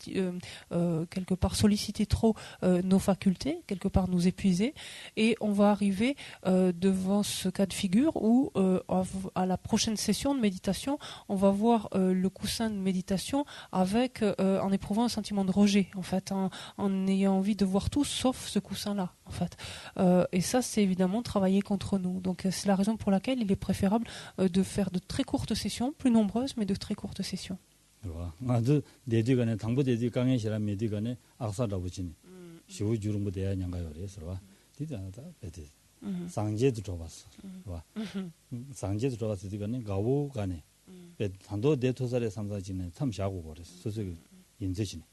quelque part solliciter trop nos facultés, quelque part nous épuiser, et on va arriver devant ce cas de figure où à la prochaine session de méditation, on va voir le coussin de méditation en éprouvant un sentiment de rejet, en fait, en ayant envie de voir tout sauf ce coussin-là, en fait. Et ça, c'est évidemment travailler contre nous. Donc, c'est la raison pour laquelle il est préférable de faire de très courtes sessions, plus nombreuses, mais de très courtes sessions. 단도 대토살에 삼사지는 참 샤고 거래서 소소기 인제지네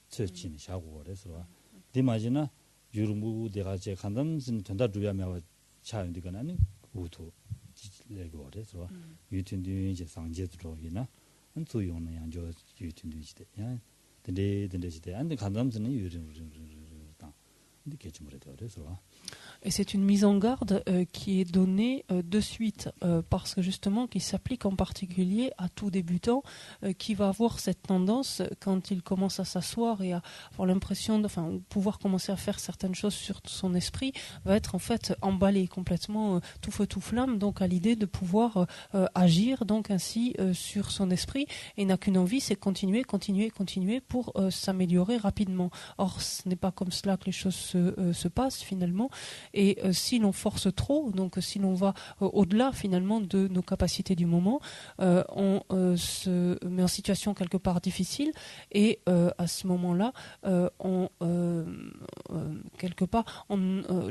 처치네 샤고 거래서 디마지나 유르무 내가 제 간담진 된다 두야며 차인디가 아니 우토 지레고 거래서 유튼디 이제 상제 들어오기나 한 소용은 양조 유튼디 지대 야 근데 지대 안데 간담진은 유르 당 근데 개침을 해도 그래서 Et c'est une mise en garde qui est donnée de suite, parce que justement, qui s'applique en particulier à tout débutant qui va avoir cette tendance, quand il commence à s'asseoir et à avoir l'impression, pouvoir commencer à faire certaines choses sur son esprit, va être en fait emballé complètement tout feu tout flamme, donc à l'idée de pouvoir agir donc ainsi sur son esprit, et n'a qu'une envie, c'est continuer pour s'améliorer rapidement. Or, ce n'est pas comme cela que les choses se passent finalement. Et si l'on force trop, donc si l'on va au-delà finalement de nos capacités du moment, on se met en situation quelque part difficile, et à ce moment-là,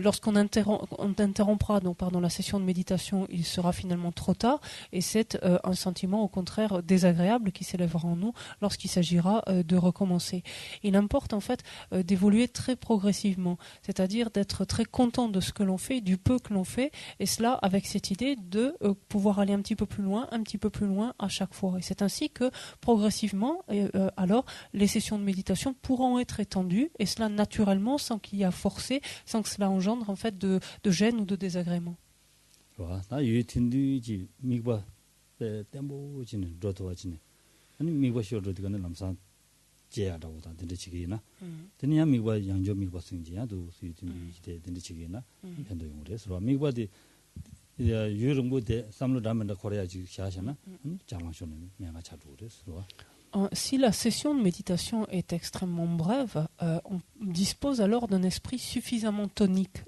lorsqu'on interrompra la session de méditation, il sera finalement trop tard, et c'est un sentiment au contraire désagréable qui s'élèvera en nous lorsqu'il s'agira de recommencer. Il importe en fait d'évoluer très progressivement, c'est-à-dire d'être très content de ce que l'on fait, du peu que l'on fait, et cela avec cette idée de pouvoir aller un petit peu plus loin à chaque fois. Et c'est ainsi que progressivement, alors les sessions de méditation pourront être étendues, et cela naturellement, sans qu'il y ait à forcer, sans que cela engendre en fait de gêne ou de désagrément. 제야라고다 된대치기나 되냐 미과 양조 미과 승지야도 수이든지 된대치기나 편도 용을 해서 미과디 유럽무대 삼루라면다 코리아지 샤샤나 장랑쇼는 내가 자주 그랬어. Si la session de méditation est extrêmement brève, on dispose alors d'un esprit suffisamment tonique,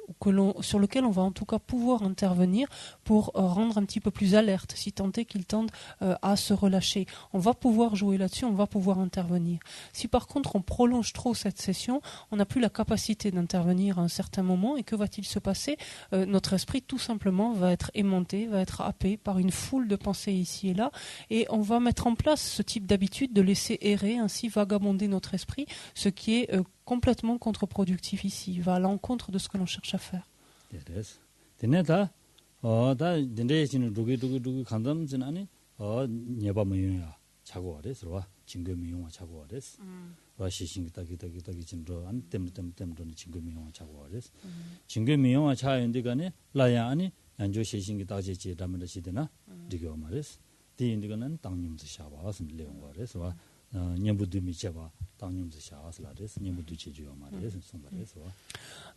sur lequel on va en tout cas pouvoir intervenir pour rendre un petit peu plus alerte, si tant est qu'il tende à se relâcher. On va pouvoir jouer là-dessus, on va pouvoir intervenir. Si par contre on prolonge trop cette session, on n'a plus la capacité d'intervenir à un certain moment, et que va-t-il se passer ? Notre esprit tout simplement va être aimanté, va être happé par une foule de pensées ici et là, et on va mettre en place ce type d'habitude de laisser errer, ainsi vagabonder notre esprit, ce qui est complètement contre-productif ici, va à l'encontre de ce que l'on cherche à faire.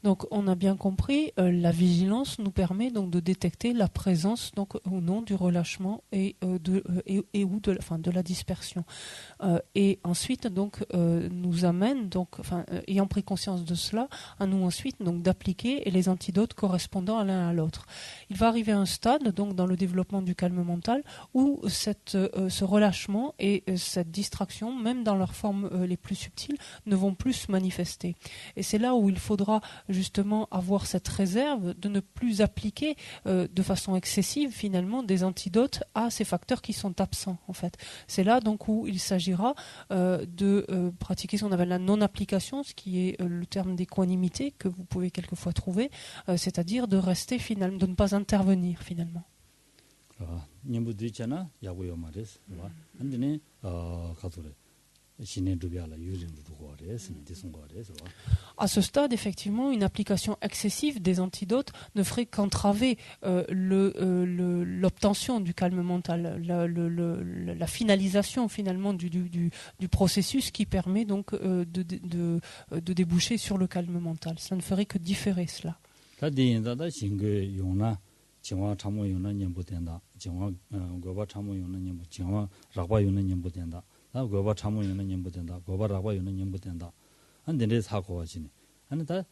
Donc on a bien compris, la vigilance nous permet donc de détecter la présence donc ou non du relâchement et de la dispersion. Et ensuite donc nous amène donc ayant pris conscience de cela, à nous ensuite donc d'appliquer les antidotes correspondant à l'un à l'autre. Il va arriver à un stade donc dans le développement du calme mental où ce relâchement et cette distraction, même dans leurs formes les plus subtiles, ne vont plus se manifester. Et c'est là où il faudra justement avoir cette réserve de ne plus appliquer de façon excessive finalement des antidotes à ces facteurs qui sont absents en fait. C'est là donc où il s'agira de pratiquer ce qu'on appelle la non-application, ce qui est le terme d'équanimité que vous pouvez quelquefois trouver, c'est-à-dire de rester finalement, de ne pas intervenir finalement. À ce stade, effectivement, une application excessive des antidotes ne ferait qu'entraver l'obtention du calme mental, la finalisation finalement du processus qui permet donc de déboucher sur le calme mental. Ça ne ferait que différer cela. 고바 참고 있는 년 못된다. 고바 라고 있는 년 못된다. 안데네 사고 와지네. 아니 다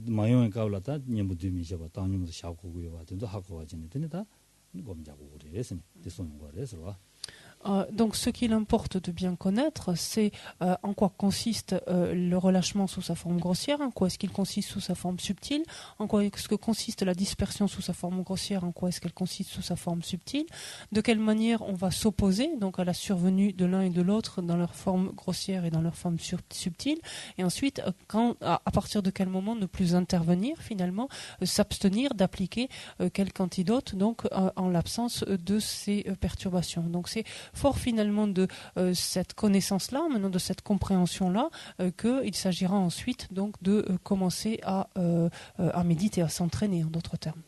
마용에 가올라다 년 못되미 셔 봐. 당님도 샤고 고요 봐. 된도 하고 와지네. 되네다. 검자고 그래서니. 됐소는 거래서. Donc ce qu'il importe de bien connaître, c'est en quoi consiste le relâchement sous sa forme grossière, en quoi est-ce qu'il consiste sous sa forme subtile, en quoi est-ce que consiste la dispersion sous sa forme grossière, en quoi est-ce qu'elle consiste sous sa forme subtile, de quelle manière on va s'opposer donc à la survenue de l'un et de l'autre dans leur forme grossière et dans leur forme subtile, et ensuite à partir de quel moment ne plus intervenir finalement, s'abstenir d'appliquer quelque antidote donc en l'absence de ces perturbations. Donc c'est fort finalement de cette connaissance-là, maintenant de cette compréhension-là, qu'il s'agira ensuite donc de commencer à méditer, à s'entraîner, en d'autres termes.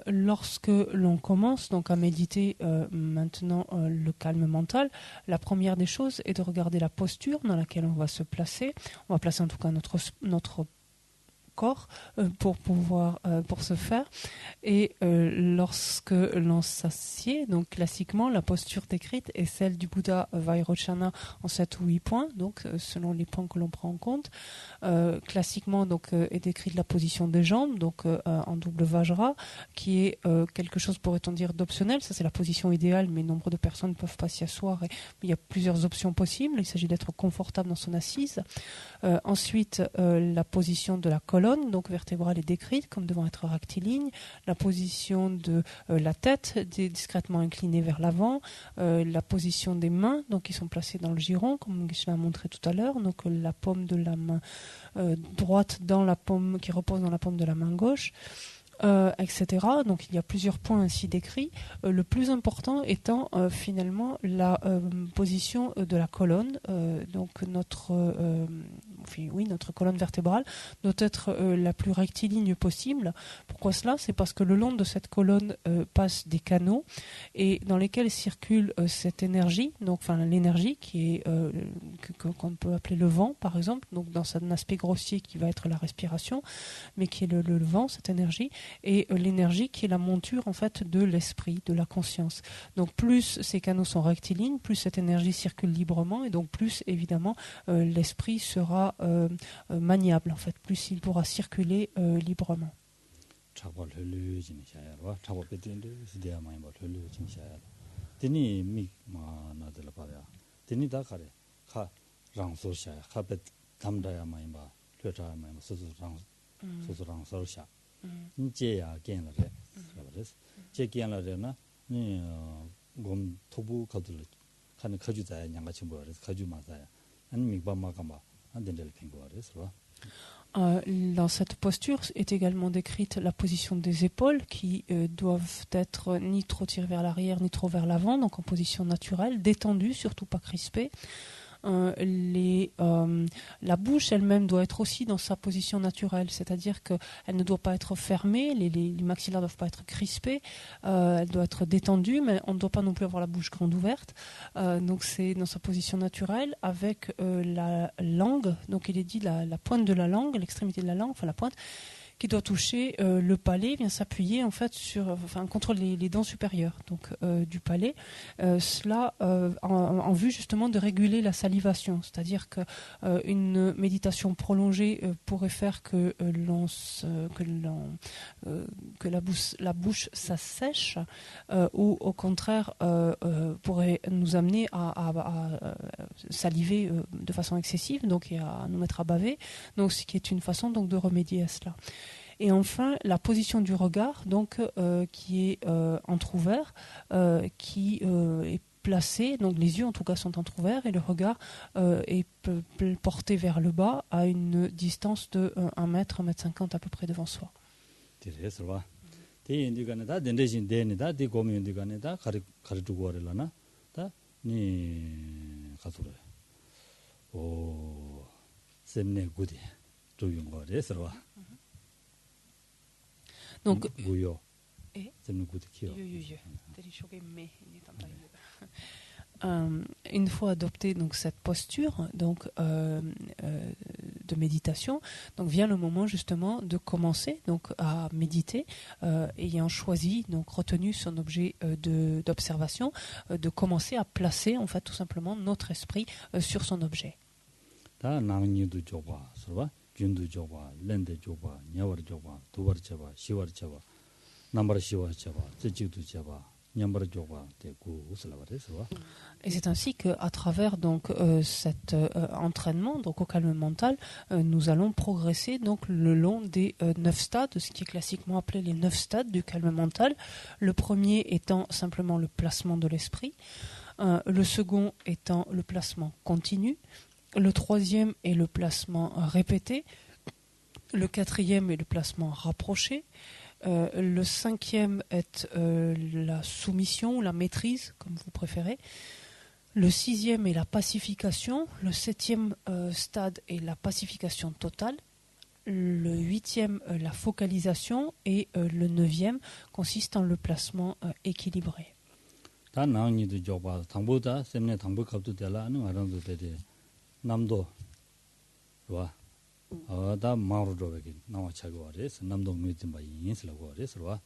Lorsque l'on commence donc à méditer maintenant le calme mental, la première des choses est de regarder la posture dans laquelle on va se placer. On va placer en tout cas notre corps pour ce faire. Et lorsque l'on s'assied, donc classiquement la posture décrite est celle du Bouddha Vairochana en 7 ou 8 points, donc selon les points que l'on prend en compte. Classiquement donc est décrite la position des jambes, donc en double Vajra, qui est quelque chose, pourrait-on dire, d'optionnel. Ça c'est la position idéale, mais nombre de personnes ne peuvent pas s'y asseoir. Et il y a plusieurs options possibles. Il s'agit d'être confortable dans son assise. Ensuite, la position de la colonne, donc vertébrale, est décrite comme devant être rectiligne. La position de la tête, discrètement inclinée vers l'avant. La position des mains, donc qui sont placées dans le giron, comme je l'ai montré tout à l'heure. Donc la paume de la main droite dans la paume, qui repose dans la paume de la main gauche. Etc. Donc il y a plusieurs points ainsi décrits. Le plus important étant finalement la position de la colonne. Donc notre colonne vertébrale doit être la plus rectiligne possible. Pourquoi cela? C'est parce que le long de cette colonne passent des canaux et dans lesquels circule cette énergie, donc l'énergie qui est qu'on peut appeler le vent par exemple, donc dans un aspect grossier qui va être la respiration, mais qui est le vent, cette énergie, et l'énergie qui est la monture en fait de l'esprit, de la conscience. Donc plus ces canaux sont rectilignes, plus cette énergie circule librement et donc plus évidemment l'esprit sera maniable en fait, plus il pourra circuler librement. Dans cette posture est également décrite la position des épaules qui doivent être ni trop tirées vers l'arrière ni trop vers l'avant, donc en position naturelle, détendue, surtout pas crispée. La bouche elle-même doit être aussi dans sa position naturelle, c'est-à-dire qu'elle ne doit pas être fermée, les maxillaires ne doivent pas être crispés, elle doit être détendue, mais on ne doit pas non plus avoir la bouche grande ouverte. Donc c'est dans sa position naturelle avec la langue, donc il est dit la pointe de la langue, l'extrémité de la langue, enfin la pointe, qui doit toucher le palais, vient s'appuyer en fait contre les dents supérieures donc du palais, cela en vue justement de réguler la salivation, c'est-à-dire que une méditation prolongée pourrait faire que la bouche s'assèche ou au contraire pourrait nous amener à saliver de façon excessive, donc et à nous mettre à baver, donc ce qui est une façon donc de remédier à cela. Et enfin, la position du regard, donc, qui est entrouvert, qui est placé, donc les yeux en tout cas sont entrouverts et le regard est porté vers le bas à une distance de 1 mètre, 1 mètre 50 à peu près devant soi. Donc, une fois adoptée donc cette posture donc de méditation, donc vient le moment justement de commencer donc à méditer, ayant choisi donc retenu son objet d'observation, de commencer à placer en fait tout simplement notre esprit sur son objet. 준두 줘봐, 렌데 줘봐, 냐워 줘봐, 두버 줘봐, 시워 줘봐, 남버 시워 줘봐, 찌찌도 줘봐, 냠버 줘봐, 대고 웃으라 그래서. Et c'est ainsi qu'à travers donc cet entraînement, donc au calme mental, nous allons progresser donc le long des 9 stades, ce qui est classiquement appelé les 9 stades du calme mental. Le premier étant simplement le placement de l'esprit, le second étant le placement continu, le troisième est le placement répété, le quatrième est le placement rapproché, le cinquième est la soumission ou la maîtrise, comme vous préférez. Le sixième est la pacification, le septième stade est la pacification totale, le huitième la focalisation et le neuvième consiste en le placement équilibré. 남도 와 다 마루도베기 나와 차고 와레스 남도 미tin 바 인슬라고 와레스와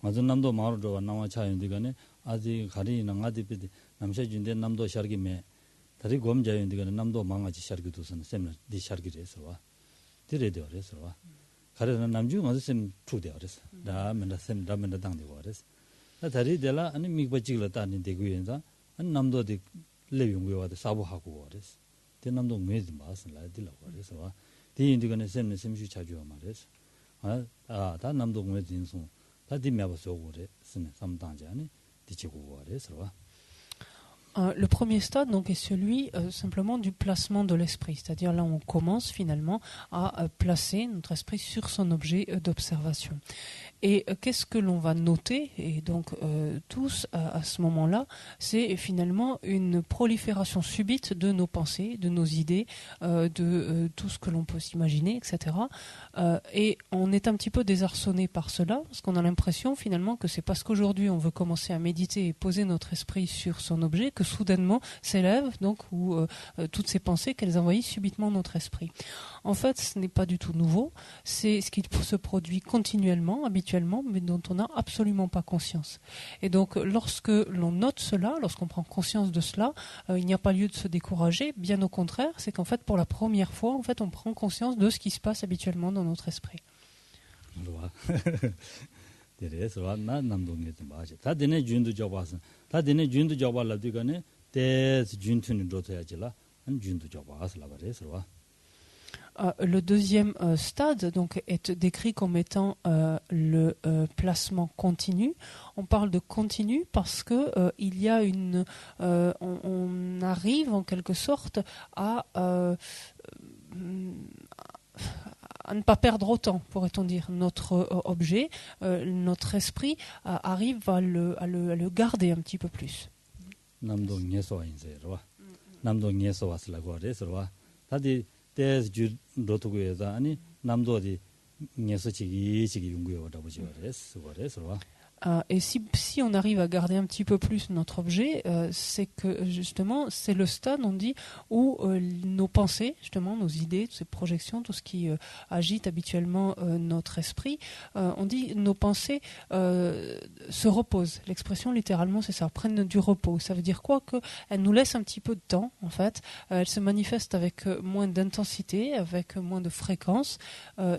맞은 남도 마루도와 나와 차인디가네 아직 가리 나가디비 남샤준데 남도 샤르기메 다리 곰자인디가네 남도 망아지 샤르기도선 셈나 디 샤르기레스와 디레데어레스와 가르는 남주 맞은 셈 투데어레스 다면다 셈 다면다 당데고 와레스 다리데라 아니 미바지글라 따니 데고인자 안 남도디 레용고와데 사부하고 와레스 대남도 매지 마스 라디라고 그래서 디인디가네 셈네 셈슈 차주어 말해서 다 남도 매지 인송 다 디메버서 오래 스네 삼당자네 디치고 그래서 Le premier stade donc, est celui simplement du placement de l'esprit, c'est-à-dire là on commence finalement à placer notre esprit sur son objet d'observation. Et qu'est-ce que l'on va noter, et donc tous à ce moment-là, c'est finalement une prolifération subite de nos pensées, de nos idées, de tout ce que l'on peut s'imaginer, etc. Et on est un petit peu désarçonné par cela, parce qu'on a l'impression finalement que c'est parce qu'aujourd'hui on veut commencer à méditer et poser notre esprit sur son objet que soudainement s'élèvent donc toutes ces pensées qu'elles envahissent subitement notre esprit. En fait, ce n'est pas du tout nouveau, c'est ce qui se produit continuellement, habituellement, mais dont on n'a absolument pas conscience. Et donc, lorsque l'on note cela, lorsqu'on prend conscience de cela, il n'y a pas lieu de se décourager, bien au contraire, c'est qu'en fait, pour la première fois, en fait, on prend conscience de ce qui se passe habituellement dans notre esprit. Le deuxième stade donc, est décrit comme étant le placement continu. On parle de continu parce que il y a on arrive en quelque sorte à ne pas perdre autant, pourrait-on dire, notre objet, notre esprit arrive à le garder un petit peu plus. 대스 주 로토고에서 아니 남도디 녀서치기 용구여다 보시오 그래서 Et si on arrive à garder un petit peu plus notre objet, c'est que justement, c'est le stade, on dit, où nos pensées, justement, nos idées, ces projections, tout ce qui agite habituellement notre esprit, on dit nos pensées se reposent. L'expression littéralement, c'est ça, prennent du repos. Ça veut dire quoi? Qu'elles nous laissent un petit peu de temps, en fait. Elles se manifestent avec moins d'intensité, avec moins de fréquence,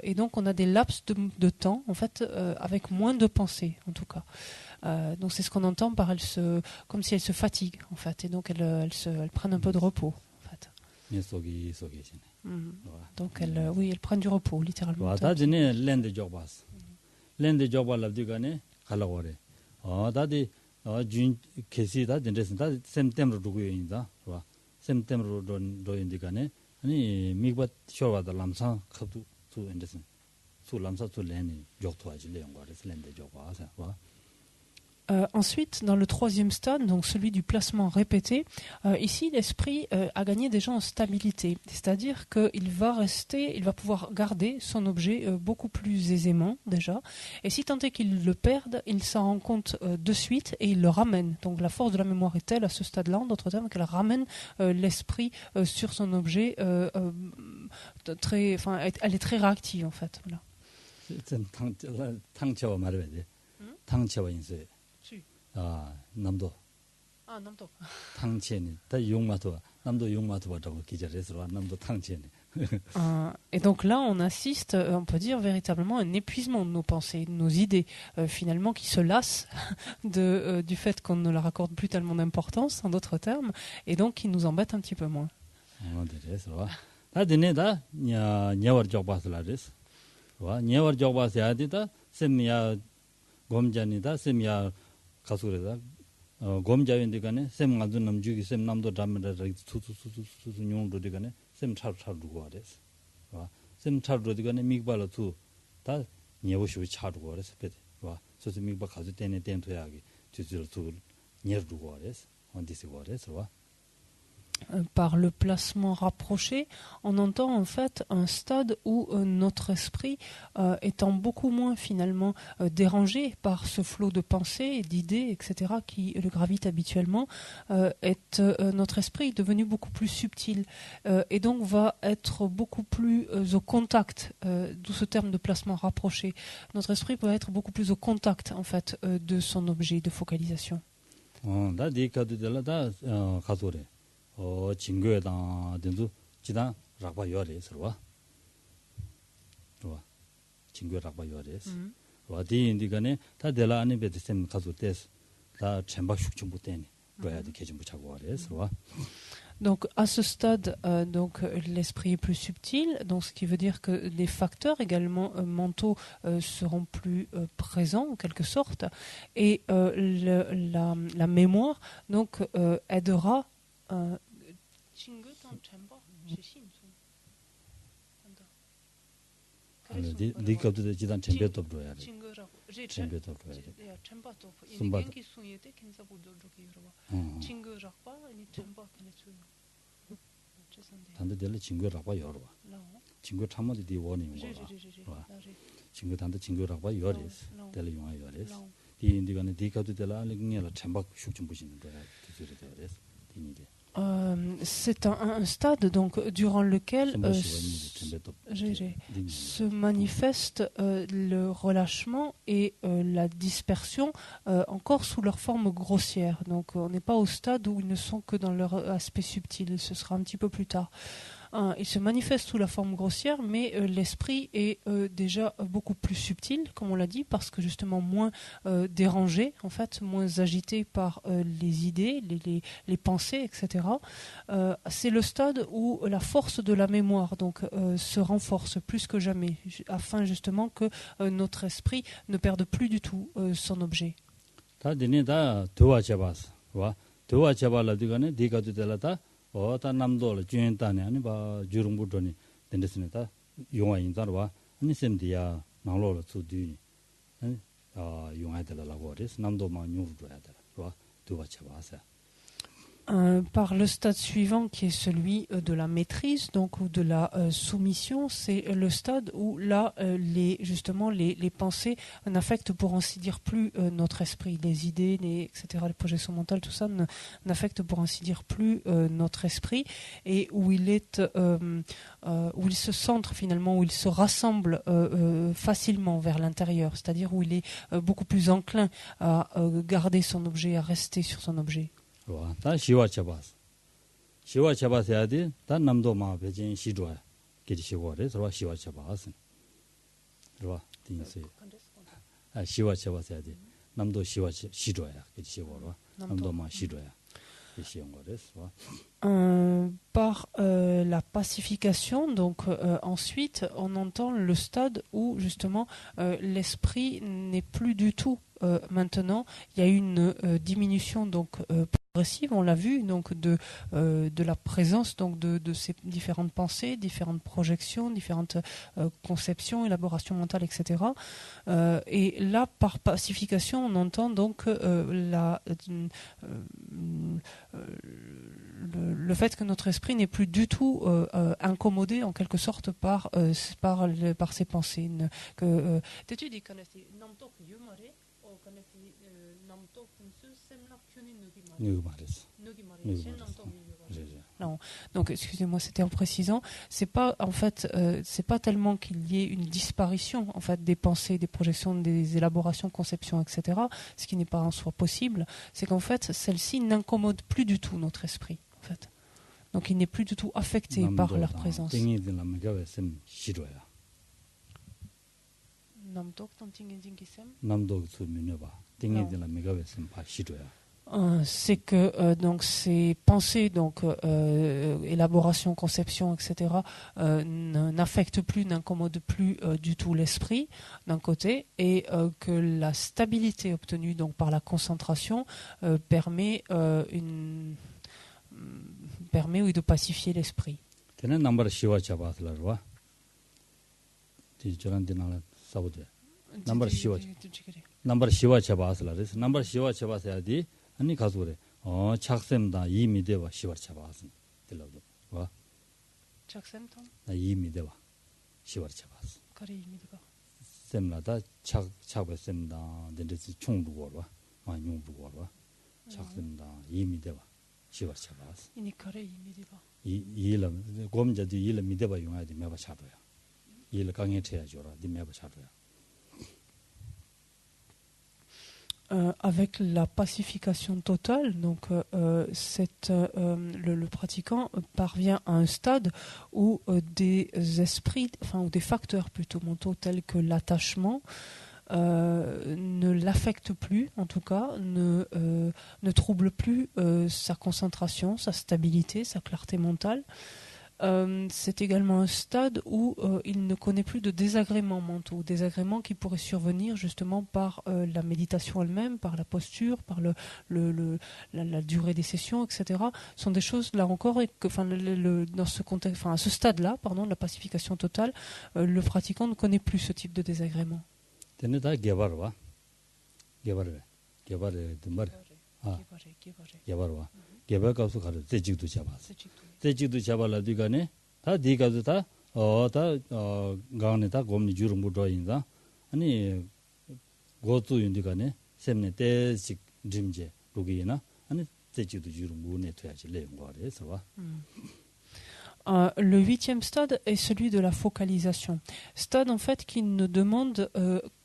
et donc on a des laps de temps, en fait, avec moins de pensées, en tout cas. Donc c'est ce qu'on entend par comme si elles se fatiguent en fait, et donc elles prennent un peu de repos en fait. Donc elles prennent du repos littéralement. Ensuite, dans le troisième stade, donc celui du placement répété, ici l'esprit a gagné déjà en stabilité, c'est-à-dire qu'il va pouvoir garder son objet beaucoup plus aisément déjà, et si tant est qu'il le perde, il s'en rend compte de suite et il le ramène. Donc la force de la mémoire est telle à ce stade-là, en d'autres termes, qu'elle ramène l'esprit sur son objet, elle est très réactive en fait. Voilà. 남도. 남도. 탕체니. 다 용마도. 남도 용마도 받다고 기절해서 남도 탕체니. Et donc là, on assiste, on peut dire véritablement un épuisement de nos pensées, de nos idées, finalement, qui se lassent du fait qu'on ne leur accorde plus tellement d'importance, en d'autres termes, et donc qui nous embêtent un petit peu moins. 곰자윈디가네 셈 간도 남주기 셈 남도 담면다 투투투투 용도디가네 셈 차루고 그랬어 셈 차루디가네 미발로 투다 녀보시 차루고 그랬어 와 소스 미바 가지 때네 덴토야기 주주로 투 녀르고 그랬어 언디스 그랬어 와 Par le placement rapproché, on entend en fait un stade où notre esprit, étant beaucoup moins finalement dérangé par ce flot de pensées, d'idées, etc., qui le gravite habituellement, notre esprit est devenu beaucoup plus subtil et donc va être beaucoup plus au contact, d'où ce terme de placement rapproché. Notre esprit peut être beaucoup plus au contact en fait de son objet de focalisation. 진거에다 된도 지단 락바 요래서 와 진거 락바 요래서 와 디인디가네 다 데라 안에 베드셈 가서 됐어 다 쳔박 숙중 못되니 뭐야도 계정 붙하고 와래서 와 Donc à ce stade, donc l'esprit est plus subtil, donc ce qui veut dire que les facteurs également mentaux seront plus présents en quelque sorte, et la mémoire donc aidera. 리컵도 지단 쳔베도 브로야 쳔베도 브로야 단데 될 친구라고 여러 친구 참모디 디원이 와 친구 단데 친구라고 여레스 될 용아 여레스 디 인디가네 디카도 될 알링이라 쳔박 숙좀 보시는 거야 디저리 되레스 디니데 c'est un stade donc durant lequel se manifeste le relâchement et la dispersion encore sous leur forme grossière. Donc on n'est pas au stade où ils ne sont que dans leur aspect subtil, ce sera un petit peu plus tard. Il se manifeste sous la forme grossière, mais l'esprit est déjà beaucoup plus subtil, comme on l'a dit, parce que justement moins dérangé, en fait, moins agité par les idées, les pensées, etc. C'est le stade où la force de la mémoire donc, se renforce plus que jamais, afin justement que notre esprit ne perde plus du tout son objet. 다 남도를 주인단에 아니 봐 주릉부더니 된데스네다 용화인자로 아니 셈디야 나로로 투디 용화들라고 그래서 남도만 용도야 되라 도와쳐 봐서 par le stade suivant qui est celui de la maîtrise donc ou de la soumission, c'est le stade où là justement les pensées n'affectent pour ainsi dire plus notre esprit, les idées, etc., les projections mentales, tout ça n'affecte pour ainsi dire plus notre esprit, et où il est où il se centre finalement, où il se rassemble facilement vers l'intérieur, c'est-à-dire où il est beaucoup plus enclin à garder son objet, à rester sur son objet. 다 시와쳐봤어. 시와쳐봐서 돼. 다 남도 마 배진 시도야. 길이 시고래. 들어 시와쳐봤어. 들어 딘세. 시와쳐봐서 돼. 남도 시도야. 길이 시고로. 남도 마 시도야. Par la pacification, donc ensuite on entend le stade où justement l'esprit n'est plus du tout maintenant, il y a une diminution donc progressive, on l'a vu, donc de la présence donc de ces différentes pensées, différentes projections, différentes conceptions, élaborations mentales, etc. Et là, par pacification, on entend donc le fait que notre esprit n'est plus du tout incommodé en quelque sorte par ses pensées. Non. Donc, excusez-moi, c'était en précisant, c'est pas tellement qu'il y ait une disparition en fait des pensées, des projections, des élaborations, conceptions, etc. Ce qui n'est pas en soi possible, c'est qu'en fait celle-ci n'incommode plus du tout notre esprit. En fait. Donc il n'est plus du tout affecté par leur présence. C'est que donc ces pensées, donc élaboration, conception, etc., n'affectent plus, n'incommodent plus du tout l'esprit d'un côté, et que la stabilité obtenue donc par la concentration permet oui, de pacifier l'esprit. 아니 가서래. 착샘다 이미 되와 시월 잡아서 들어도. 와. 착샘다. 나 이미 되와 시월 잡아서. 거리 이미 되와. 셈라다 착착을 셈다. 근데지 총부고 와. 많이 용부고 와. 착샘다 이미 되와 시월 잡아서. 이니 거리 이미 되와. 이일 곰자도 이일 미대바 용하지 매바 차도야. 이일 강에 쳐야죠라. 네 매바 차도야. Avec la pacification totale, donc le pratiquant parvient à un stade où des esprits, enfin ou des facteurs plutôt mentaux tels que l'attachement ne l'affectent plus, en tout cas, ne troublent plus sa concentration, sa stabilité, sa clarté mentale. C'est également un stade où il ne connaît plus de désagréments mentaux, désagréments qui pourraient survenir justement par la méditation elle-même, par la posture, par la durée des sessions, etc. Ce sont des choses, là encore, dans ce contexte, à ce stade-là, pardon, de la pacification totale, le pratiquant ne connaît plus ce type de désagrément. 대직도 잡아라 뒤가네 다 뒤가도 다 가운데 다 곰니 주로 묻어인다 아니 고도 윤디가네 셈네 대직 짐제 로기나 아니 대직도 주로 묻네 돼야지 레용거래서 와 Le 8e stade est celui de la focalisation. Stade en fait qui ne demande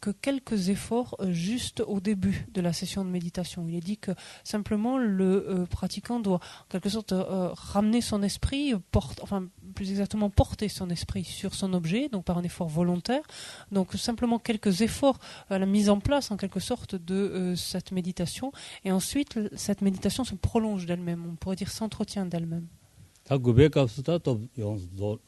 que quelques efforts juste au début de la session de méditation. Il est dit que simplement le pratiquant doit en quelque sorte ramener son esprit, plus exactement porter son esprit sur son objet, donc par un effort volontaire. Donc simplement quelques efforts à la mise en place en quelque sorte de cette méditation. Et ensuite cette méditation se prolonge d'elle-même, on pourrait dire s'entretient d'elle-même. 다 구백값수다 또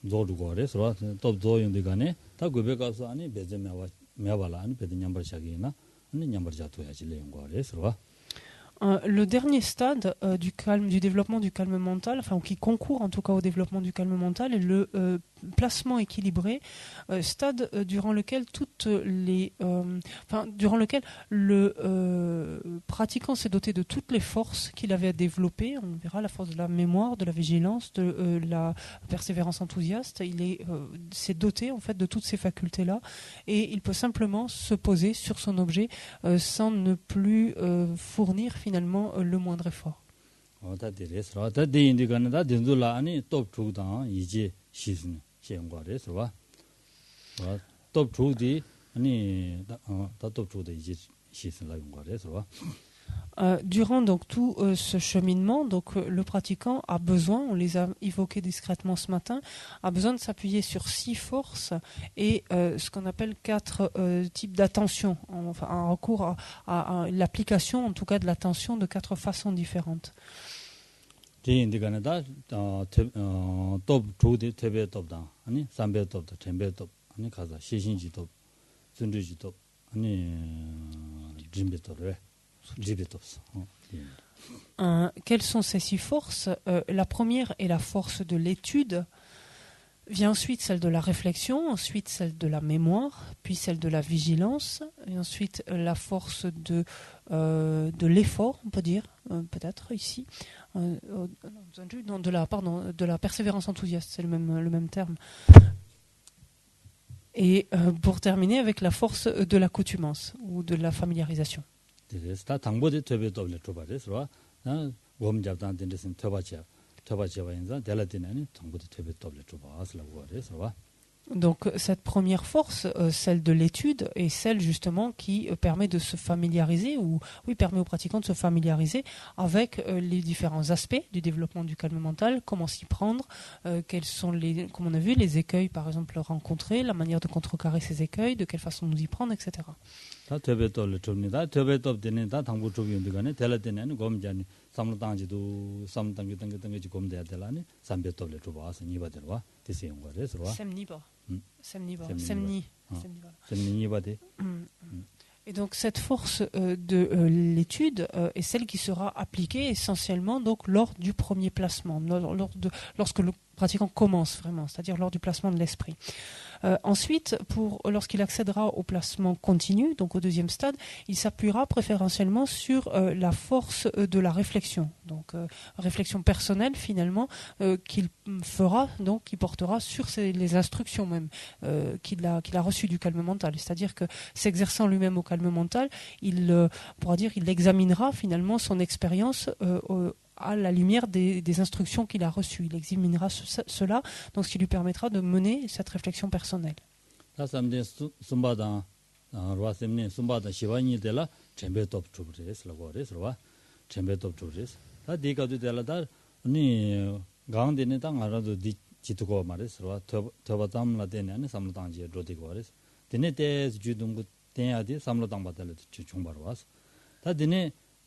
조르고 그래서 또 조용되가네 다 구백값수 아니 베제메와 메발라 아니 베드 냠버샤기나 아니 냠버자토야지 레용고 그래서 Le dernier stade du développement du calme mental, enfin qui concourt en tout cas au développement du calme mental, est le placement équilibré, stade durant lequel durant lequel le pratiquant s'est doté de toutes les forces qu'il avait à développer. On verra la force de la mémoire, de la vigilance, de la persévérance enthousiaste. Il s'est doté en fait de toutes ces facultés-là, et il peut simplement se poser sur son objet sans ne plus fournir finalement le moindre effort. Durant donc tout ce cheminement, donc le pratiquant a besoin, on les a évoqués discrètement ce matin, a besoin de s'appuyer sur 6 forces et ce qu'on appelle 4 types d'attention, enfin un recours à l'application en tout cas de l'attention de 4 façons différentes. Quelles sont ces 6 forces? La première est la force de l'étude, vient ensuite celle de la réflexion, ensuite celle de la mémoire, puis celle de la vigilance, et ensuite la force de l'effort, on peut dire, peut-être ici, de la persévérance enthousiaste, c'est le même terme. Et pour terminer avec la force de l'accoutumance ou de la familiarisation. Donc cette première force, celle de l'étude, est celle justement qui permet de se familiariser, ou oui, permet aux pratiquants de se familiariser avec les différents aspects du développement du calme mental, comment s'y prendre, quels sont les, comme on a vu, les écueils par exemple rencontrés, la manière de contrecarrer ces écueils, de quelle façon nous y prendre, etc. Et donc cette force de l'étude est celle qui sera appliquée essentiellement donc lors du premier placement, lorsque le pratiquant commence vraiment, c'est-à-dire lors du placement de l'esprit. Ensuite, lorsqu'il accédera au placement continu, donc au deuxième stade, il s'appuiera préférentiellement sur la force de la réflexion, donc réflexion personnelle finalement qu'il fera, donc qui portera sur les instructions même qu'il a reçues du calme mental. C'est-à-dire que s'exerçant lui-même au calme mental, il examinera finalement son expérience à la lumière des instructions qu'il a reçues. Il examinera cela, donc ce qui lui permettra de mener cette réflexion personnelle.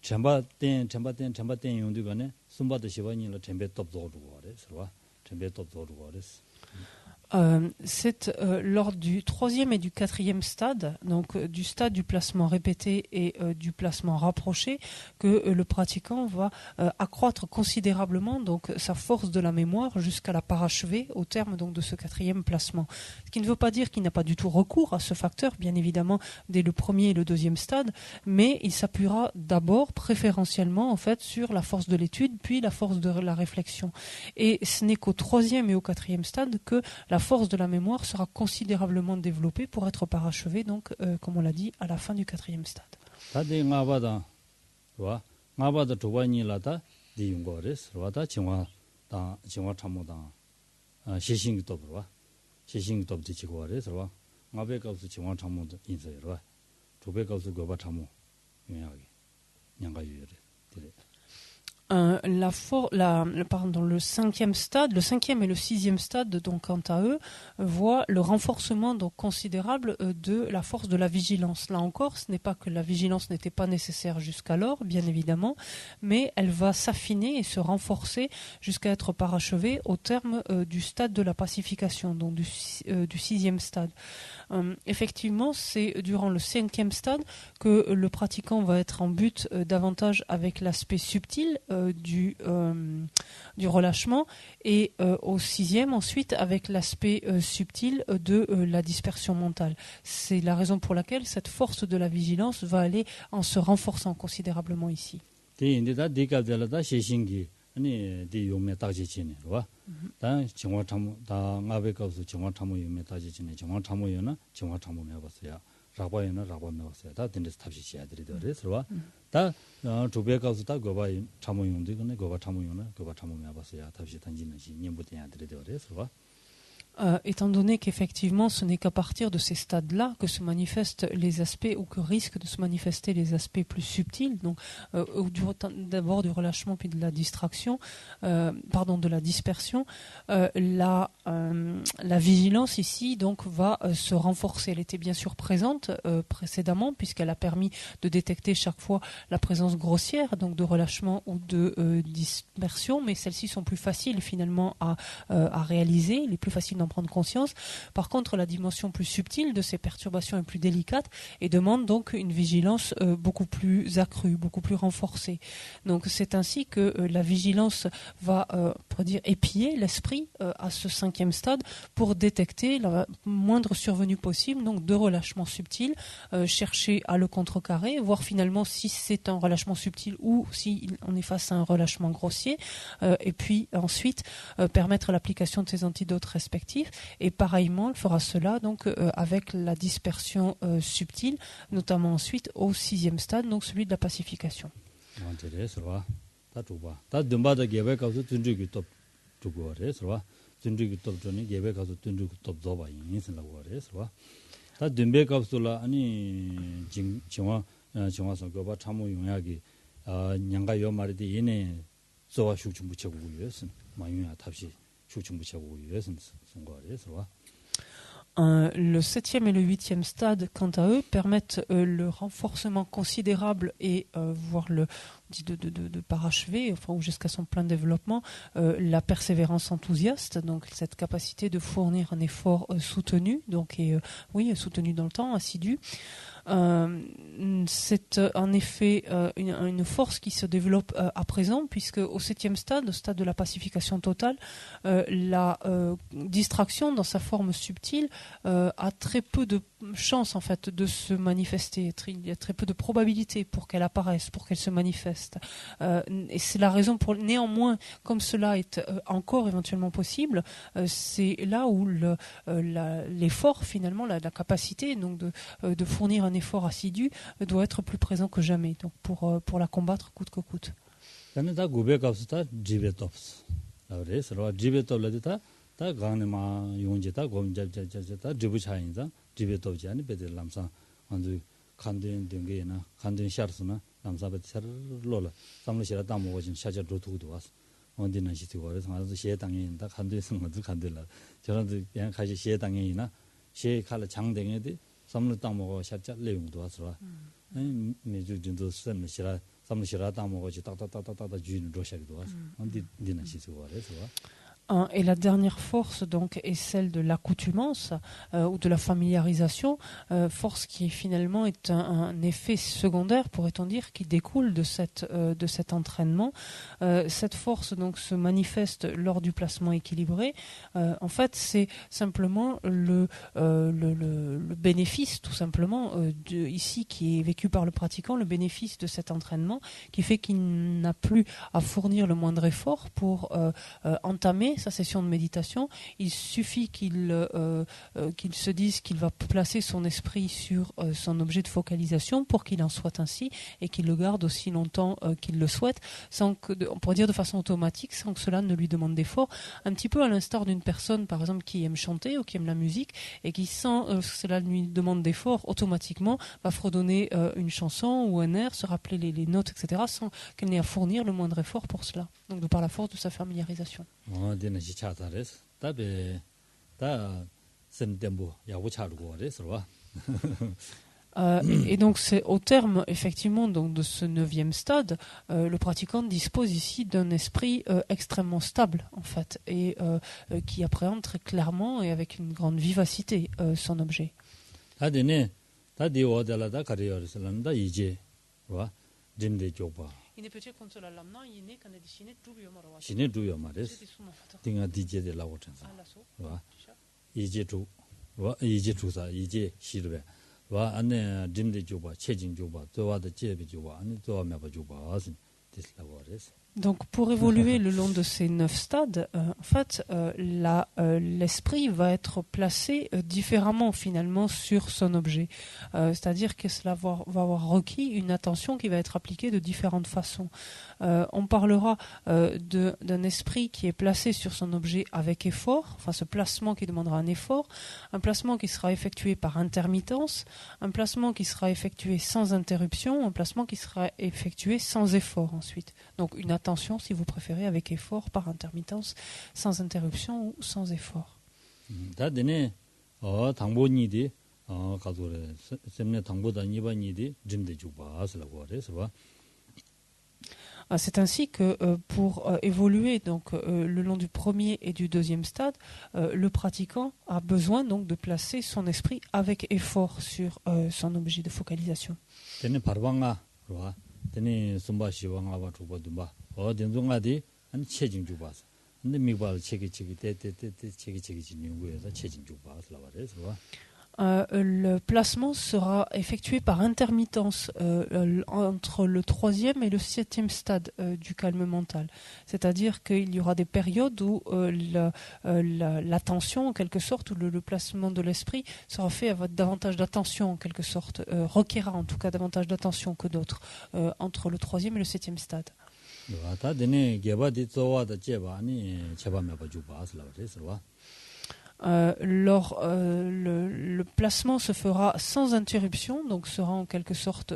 Chamba ten yondu sumba de shivani la chembe top zoru chembe top zoru C'est lors du troisième et du quatrième stade, donc du stade du placement répété et du placement rapproché, que le pratiquant va accroître considérablement donc sa force de la mémoire jusqu'à la parachever au terme donc de ce quatrième placement. Ce qui ne veut pas dire qu'il n'a pas du tout recours à ce facteur, bien évidemment, dès le premier et le deuxième stade, mais il s'appuiera d'abord préférentiellement en fait sur la force de l'étude, puis la force de la réflexion. Et ce n'est qu'au troisième et au quatrième stade que la force de la mémoire sera considérablement développée pour être parachevée, donc, comme on l'a dit, à la fin du quatrième stade. Le cinquième et le sixième stade, donc quant à eux, voient le renforcement donc considérable de la force de la vigilance. Là encore, ce n'est pas que la vigilance n'était pas nécessaire jusqu'alors, bien évidemment, mais elle va s'affiner et se renforcer jusqu'à être parachevée au terme du stade de la pacification, donc du sixième stade. Effectivement, c'est durant le cinquième stade que le pratiquant va être en but davantage avec l'aspect subtil du relâchement, et au sixième ensuite avec l'aspect subtil de la dispersion mentale. C'est la raison pour laquelle cette force de la vigilance va aller en se renforçant considérablement ici. 아니 디 요메 따지치네 와 다 정화 참 다 나베 가서 정화 참모 요메 따지치네 정화 참모요나 정화 참모 메봤어요 라바요나 라바 메봤어요 다 된데 탑시 시야들이더 그래서 다 두베 가서 다 고바 참모 용도 근데 고바 참모 요나 고바 참모 메봤어요 탑시 단지는 시 님부대야들이더 그래서 Étant donné qu'effectivement ce n'est qu'à partir de ces stades-là que se manifestent les aspects, ou que risquent de se manifester les aspects plus subtils, donc d'abord du relâchement puis de la distraction, de la dispersion, la vigilance ici donc va se renforcer. Elle était bien sûr présente précédemment puisqu'elle a permis de détecter chaque fois la présence grossière donc de relâchement ou de dispersion, mais celles-ci sont plus faciles finalement à réaliser, les plus faciles d'en prendre conscience. Par contre, la dimension plus subtile de ces perturbations est plus délicate et demande donc une vigilance beaucoup plus accrue, beaucoup plus renforcée. Donc c'est ainsi que la vigilance va épier l'esprit à ce cinquième stade pour détecter la moindre survenue possible donc de relâchement subtil, chercher à le contrecarrer, voir finalement si c'est un relâchement subtil ou si on est face à un relâchement grossier, et puis ensuite permettre l'application de ces antidotes respectifs. Et pareillement, elle fera cela donc avec la dispersion subtile, notamment ensuite au sixième stade, donc celui de la pacification. 주고 그래서 준비기 top 전에 예배 가서 준비기 top 잡아 인생라고 그래서 다 준비 값으로 아니 정화 정화선거바 참모 용약이 냥가 요 말이 얘네 저와 숙중 붙여고 위해서 마유야 답시 숙중 붙여고 위해서 선거에서 Le 7e et le 8e stade, quant à eux, permettent le renforcement considérable et voire le de parachever, enfin ou jusqu'à son plein développement, la persévérance enthousiaste, donc cette capacité de fournir un effort soutenu, donc oui soutenu dans le temps, assidu. C'est en effet une force qui se développe à présent, puisque au 7e stade, au stade de la pacification totale, la distraction dans sa forme subtile a très peu de chance en fait de se manifester. Il y a très peu de probabilité pour qu'elle apparaisse, pour qu'elle se manifeste. Et c'est la raison pour néanmoins, comme cela est encore éventuellement possible, c'est là où l'effort finalement, la capacité donc de fournir un effort assidu doit être plus présent que jamais, donc pour la combattre coûte que coûte. 언디는 시티고에서 가서 시에 당연히다 간도에서 먼저 간들라 저런도 그냥 가지 시에 당연히나 시에 칼 장댕에도 삼을 땅 먹어 샷자 내용도 와서 아니 매주진도 쓰는 시라 삼을 시라 땅 먹어지 딱딱딱딱딱 주인 로샤기도 와서 언디는 시티고에서 Et la dernière force donc est celle de l'accoutumance ou de la familiarisation, force qui finalement est un effet secondaire, pourrait-on dire, qui découle de cet entraînement. Cette force donc se manifeste lors du placement équilibré. En fait, c'est simplement le bénéfice, tout simplement, ici qui est vécu par le pratiquant, le bénéfice de cet entraînement, qui fait qu'il n'a plus à fournir le moindre effort pour entamer sa session de méditation. Il suffit qu'il se dise qu'il va placer son esprit sur son objet de focalisation pour qu'il en soit ainsi et qu'il le garde aussi longtemps qu'il le souhaite, sans que, on pourrait dire de façon automatique, sans que cela ne lui demande d'effort, un petit peu à l'instar d'une personne par exemple qui aime chanter ou qui aime la musique et qui sans que cela lui demande d'effort, automatiquement va fredonner une chanson ou un air, se rappeler les notes, etc., sans qu'elle n'ait à fournir le moindre effort pour cela, donc de par la force de sa familiarisation. Et donc c'est au terme effectivement donc de ce 9e stade, le pratiquant dispose ici d'un esprit extrêmement stable en fait et qui appréhende très clairement et avec une grande vivacité son objet. Donc pour évoluer le long de ces 9 stades, en fait, l'esprit va être placé différemment finalement sur son objet. C'est-à-dire que cela va avoir requis une attention qui va être appliquée de différentes façons. On parlera d'un esprit qui est placé sur son objet avec effort, enfin ce placement qui demandera un effort, un placement qui sera effectué par intermittence, un placement qui sera effectué sans interruption, un placement qui sera effectué sans effort ensuite. Donc une attention, si vous préférez, avec effort, par intermittence, sans interruption ou sans effort. C'est ainsi que pour évoluer donc le long du premier et du deuxième stade, le pratiquant a besoin donc de placer son esprit avec effort sur son objet de focalisation. Le placement sera effectué par intermittence entre le 3e et le 7e stade du calme mental. C'est-à-dire qu'il y aura des périodes où l'attention, en quelque sorte, où le placement de l'esprit sera fait avec davantage d'attention, en quelque sorte, requérera en tout cas davantage d'attention que d'autres, entre le 3e et le 7e stade. 다 되네 개바디 쪼와다 제바 아니 제바메바 주바스라 그래서 le placement se fera sans interruption, donc sera en quelque sorte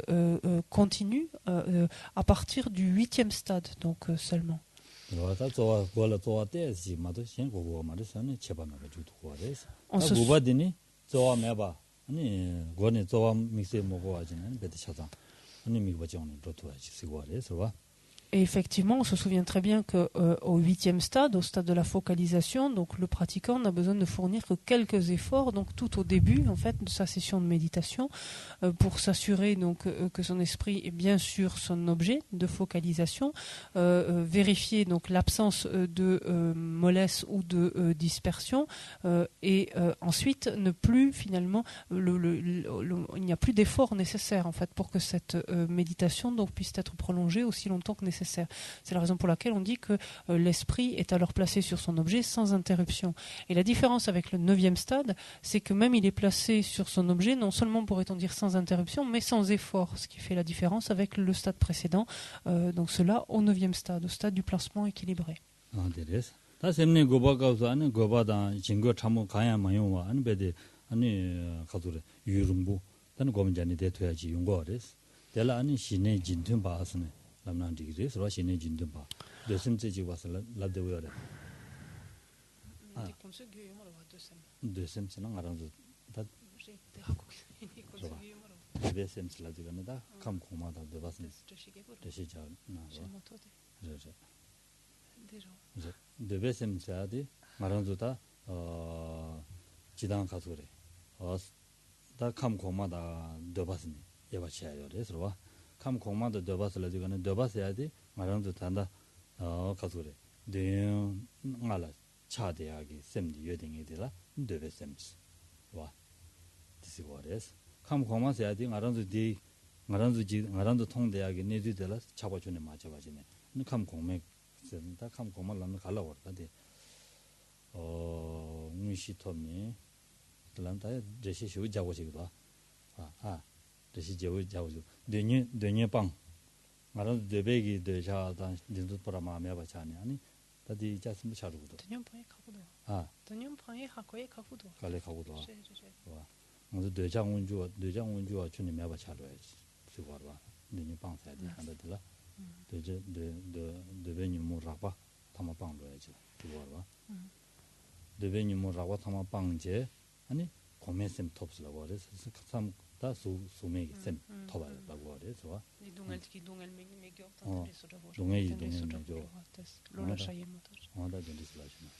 continu à partir du 8e stade, donc seulement. Et effectivement, on se souvient très bien qu'au 8e stade, au stade de la focalisation, donc le pratiquant n'a besoin de fournir que quelques efforts, donc tout au début en fait de sa session de méditation, pour s'assurer donc que son esprit est bien sur son objet de focalisation, vérifier donc l'absence de mollesse ou de dispersion, et ensuite ne plus finalement il n'y a plus d'effort nécessaire en fait pour que cette méditation donc puisse être prolongée aussi longtemps que nécessaire. C'est la raison pour laquelle on dit que l'esprit est alors placé sur son objet sans interruption. Et la différence avec le 9e stade, c'est que même il est placé sur son objet, non seulement pourrait-on dire sans interruption, mais sans effort, ce qui fait la différence avec le stade précédent, donc cela au 9e stade, au stade du placement équilibré. 감 공마도 더바스라 지가는 더바스야지 말랑도 단다 가소래 대응 알아 차대하기 셈디 여딩이들아 더베 셈스 와 this is what is 감 공마서야지 말랑도 디 말랑도 통대하기 내디들아 잡아주네 맞아가지네 감 공매 셈다 감 공마라는 갈라고 그러는데 무시토미 들란다 제시 쇼 잡아지기도 다시 제우자우죠. 되니 빵. 말은 되베기 되자다 진도 보라마 매바자니 아니 다디 자스미 차르고도. 되니 빵에 가고도. 되니 빵에 하고에 가고도. 갈래 가고도. 와. 먼저 되장운주와 주니 매바차로야지. 그거와. 되니 빵 사야 돼. 한다들라. 되베니 뭐라고 타마 빵로야지. 그거와. 되베니 뭐라고 타마 빵제 아니 고메셈 톱스라고 그래서 참 다 소매기 셈 토발라고 그래서 이 동엘기 동엘 메겨 동엘이 메겨 로라 샤예 모터 onda 전리슬라시나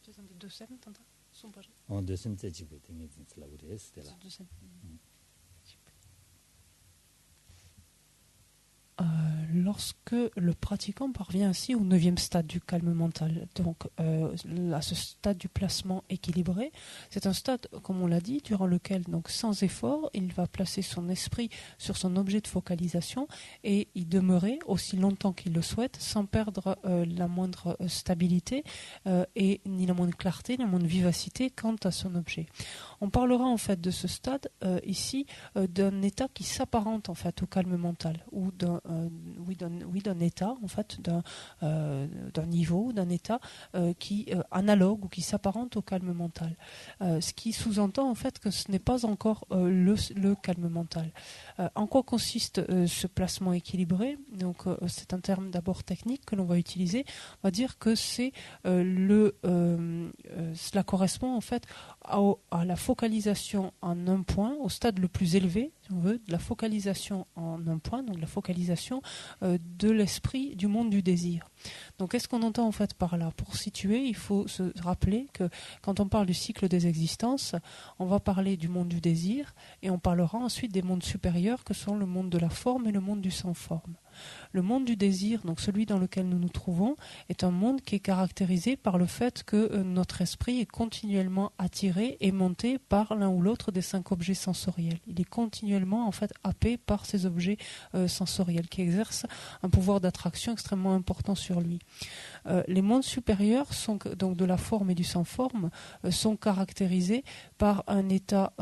c'est un deux sem tanta sont pas on deuxième 제지고 되게 진짜 그랬을 때라 lorsque le pratiquant parvient ainsi au 9e stade du calme mental, donc à ce stade du placement équilibré, c'est un stade, comme on l'a dit, durant lequel, donc sans effort, il va placer son esprit sur son objet de focalisation et y demeurer aussi longtemps qu'il le souhaite, sans perdre la moindre stabilité et ni la moindre clarté, ni la moindre vivacité quant à son objet. On parlera en fait de ce stade ici d'un état qui s'apparente en fait au calme mental ou d'un état en fait d'un niveau, d'un état qui analogue ou qui s'apparente au calme mental. Ce qui sous-entend en fait que ce n'est pas encore le calme mental. En quoi consiste ce placement équilibré? Donc c'est un terme d'abord technique que l'on va utiliser. On va dire que c'est cela correspond en fait à la focalisation en un point, au stade le plus élevé, si on veut, de la focalisation en un point, donc la focalisation de l'esprit du monde du désir. Donc qu'est-ce qu'on entend en fait par là? Pour situer, il faut se rappeler que quand on parle du cycle des existences, on va parler du monde du désir et on parlera ensuite des mondes supérieurs que sont le monde de la forme et le monde du sans forme. Le monde du désir, donc celui dans lequel nous nous trouvons, est un monde qui est caractérisé par le fait que notre esprit est continuellement attiré et monté par l'un ou l'autre des 5 objets sensoriels. Il est continuellement en fait happé par ces objets sensoriels qui exercent un pouvoir d'attraction extrêmement important sur lui. Les mondes supérieurs, sont, donc de la forme et du sans forme, sont caractérisés par un état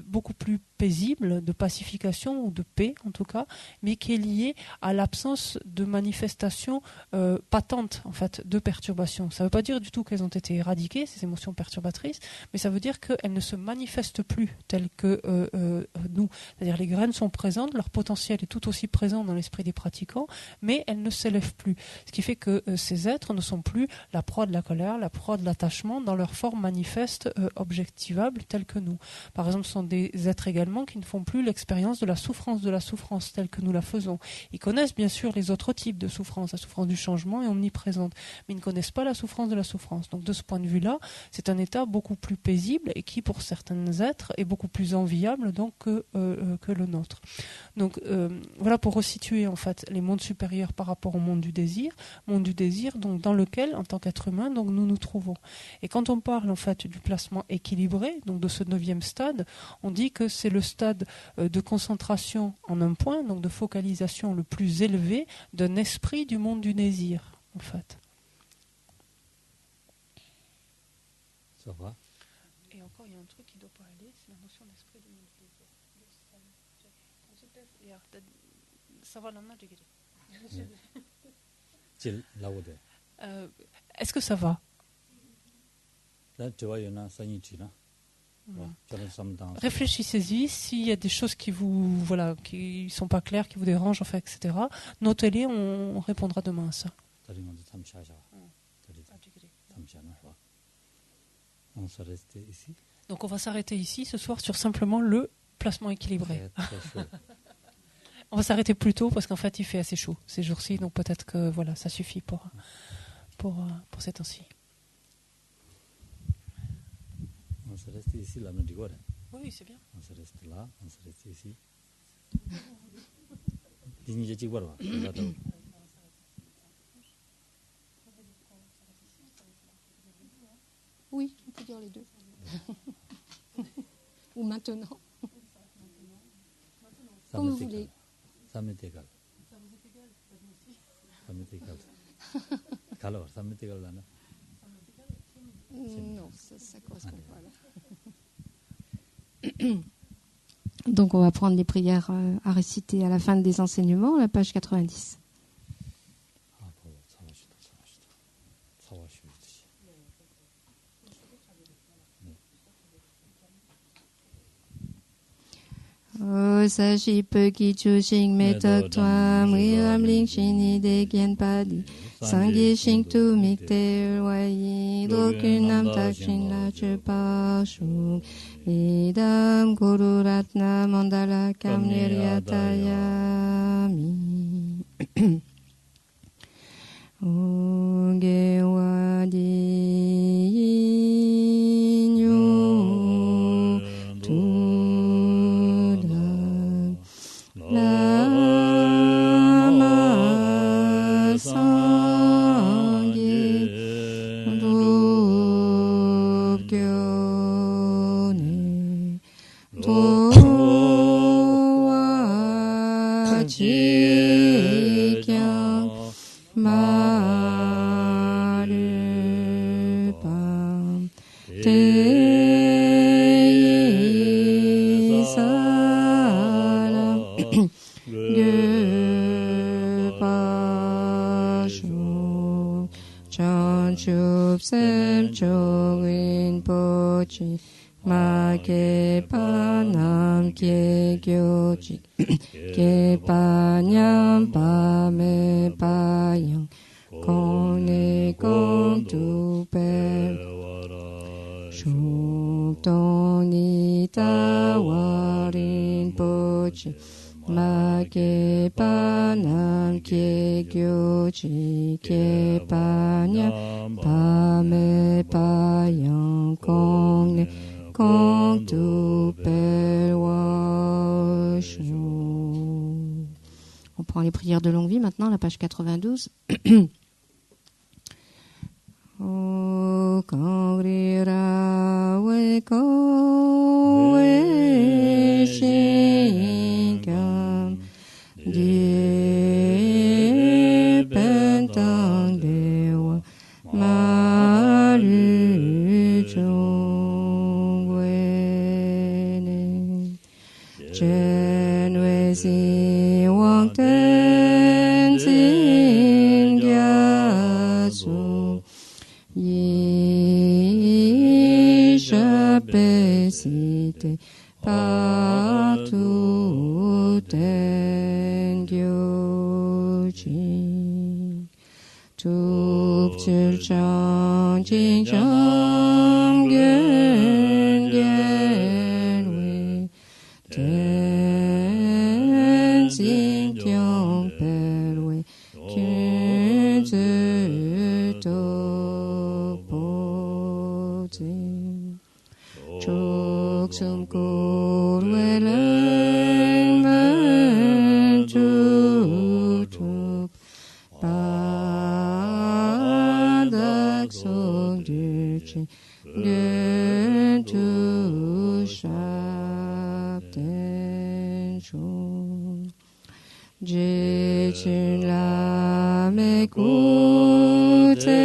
beaucoup plus paisible, de pacification ou de paix en tout cas, mais qui est liée à l'absence de manifestations patentes en fait de perturbations. Ça ne veut pas dire du tout qu'elles ont été éradiquées, ces émotions perturbatrices, mais ça veut dire qu'elles ne se manifestent plus telles que nous. C'est-à-dire les graines sont présentes, leur potentiel est tout aussi présent dans l'esprit des pratiquants, mais elles ne s'élèvent plus. Ce qui fait que ces êtres ne sont plus la proie de la colère, la proie de l'attachement dans leur forme manifeste, objectivable, telle que nous. Par exemple, ce sont des êtres également qui ne font plus l'expérience de la souffrance telle que nous la faisons. Ils connaissent bien sûr les autres types de souffrance. La souffrance du changement est omniprésente, mais ils ne connaissent pas la souffrance de la souffrance. Donc de ce point de vue-là, c'est un état beaucoup plus paisible et qui, pour certains êtres, est beaucoup plus enviable donc, que le nôtre. Donc voilà pour resituer en fait les mondes supérieurs par rapport au monde du désir donc, dans lequel, en tant qu'être humain, donc, nous nous trouvons. Et quand on parle en fait du placement équilibré, donc de ce 9e stade, on dit que c'est le stade de concentration en un point, donc de focalisation le plus élevé d'un esprit du monde du désir, en fait. Ça va? Et encore, il y a un truc qui ne doit pas aller, c'est la notion d'esprit du monde du désir. Ça va, est-ce que ça va? Réfléchissez-y, s'il y a des choses qui vous qui sont pas claires, qui vous dérangent, enfin, etc. Notez-les, on répondra demain à ça. On va rester ici. Donc on va s'arrêter ici ce soir sur simplement le placement équilibré. On va s'arrêter plus tôt parce qu'en fait il fait assez chaud ces jours-ci, donc peut-être que voilà, ça suffit pour ces temps-ci. On se reste ici, là, nous disons. Oui, c'est bien. On se reste là, on se reste ici. Dis-nous, Oui, on peut dire les deux. Ou maintenant. Comme vous voulez. Ça m'est égal. Ça vous est égal? Ça m'est égal. Alors, ça m'est égal là, non? Non, ça ne correspond pas là. Donc on va prendre les prières à réciter à la fin des enseignements, la page 90. Sashi Peki Chushing Metok Twa Mriram Ling Shini De Gyen Padi Sangi Shing Tu Mikte Wayi Dokunam Takshin La Chupa Shuk Idam Guru Ratna Mandala Kam Niryatayami Oge Wadi Nyo Tu Lama Sangye Dobgyone Towa Chikya Marupam Te Salam Gupashu Chanchup Sem Chogin Pochi Make Panam Kye Gyochik Ke Panyam Pame Payang Kong Ne Kong Tu Per Shuk Tong Ni Tawarin Pochi Make Panam Kye Gyochik Ke Panyam Pame Payang Kong Ne Kong Tu Per Washu. On prend les prières de longue vie maintenant, la page 92. O Kangrira We Ko We Shinkam Die Pentang Dewa Maru Chongwene chen we si wang ten sin gya su yi sha pe si te partout ten gyo chi tup chil chang jing chang gen gen we ten xin kyong per we kyun zi to po zi chok sum kur we len men chu tup pa dak sok du chi gen tu shap ten chun je chun la me ku te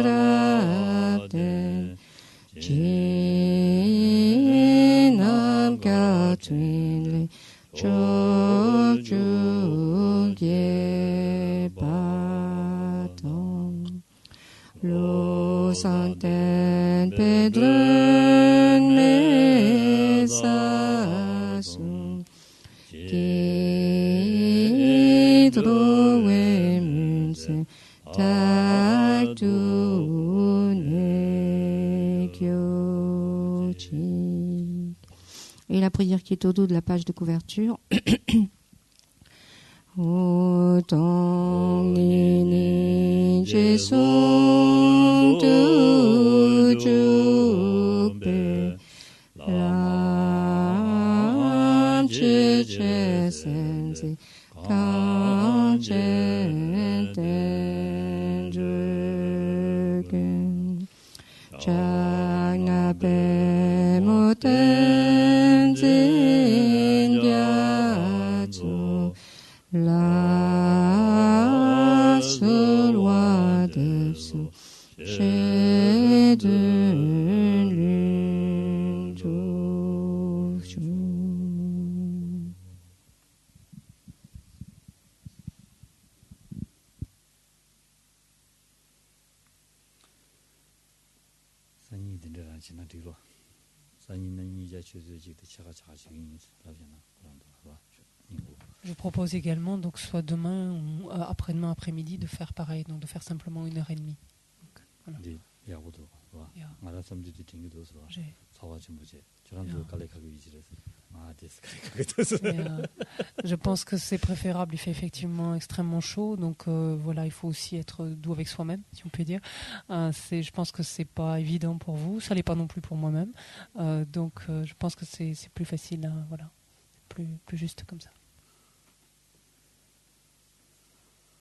rap ten ji nam ka twin le chok chu ge pa tong lo san ten pedren le sa su ki dro we mun se tak tu ne kyo chi. Et la prière qui est au dos de la page de couverture. O tong ni ni je sung tu ju pe lam che che sen zi kang chen ten ju gen chang na pe mo ten zin ya tu la seule loi de ce chez de lune toujours. 산이 된다라 지나 뒤로 산이는 이제 주제직도 차가 자식이 나잖아 그런다 봐. Je propose également, donc soit demain ou après-demain, après-midi, de faire pareil, donc de faire simplement 1h30. Donc, voilà. Je pense que c'est préférable, il fait effectivement extrêmement chaud, donc voilà, il faut aussi être doux avec soi-même, si on peut dire. Je pense que c'est pas évident pour vous, ça l'est pas non plus pour moi-même, donc je pense que c'est plus facile, voilà, plus juste comme ça.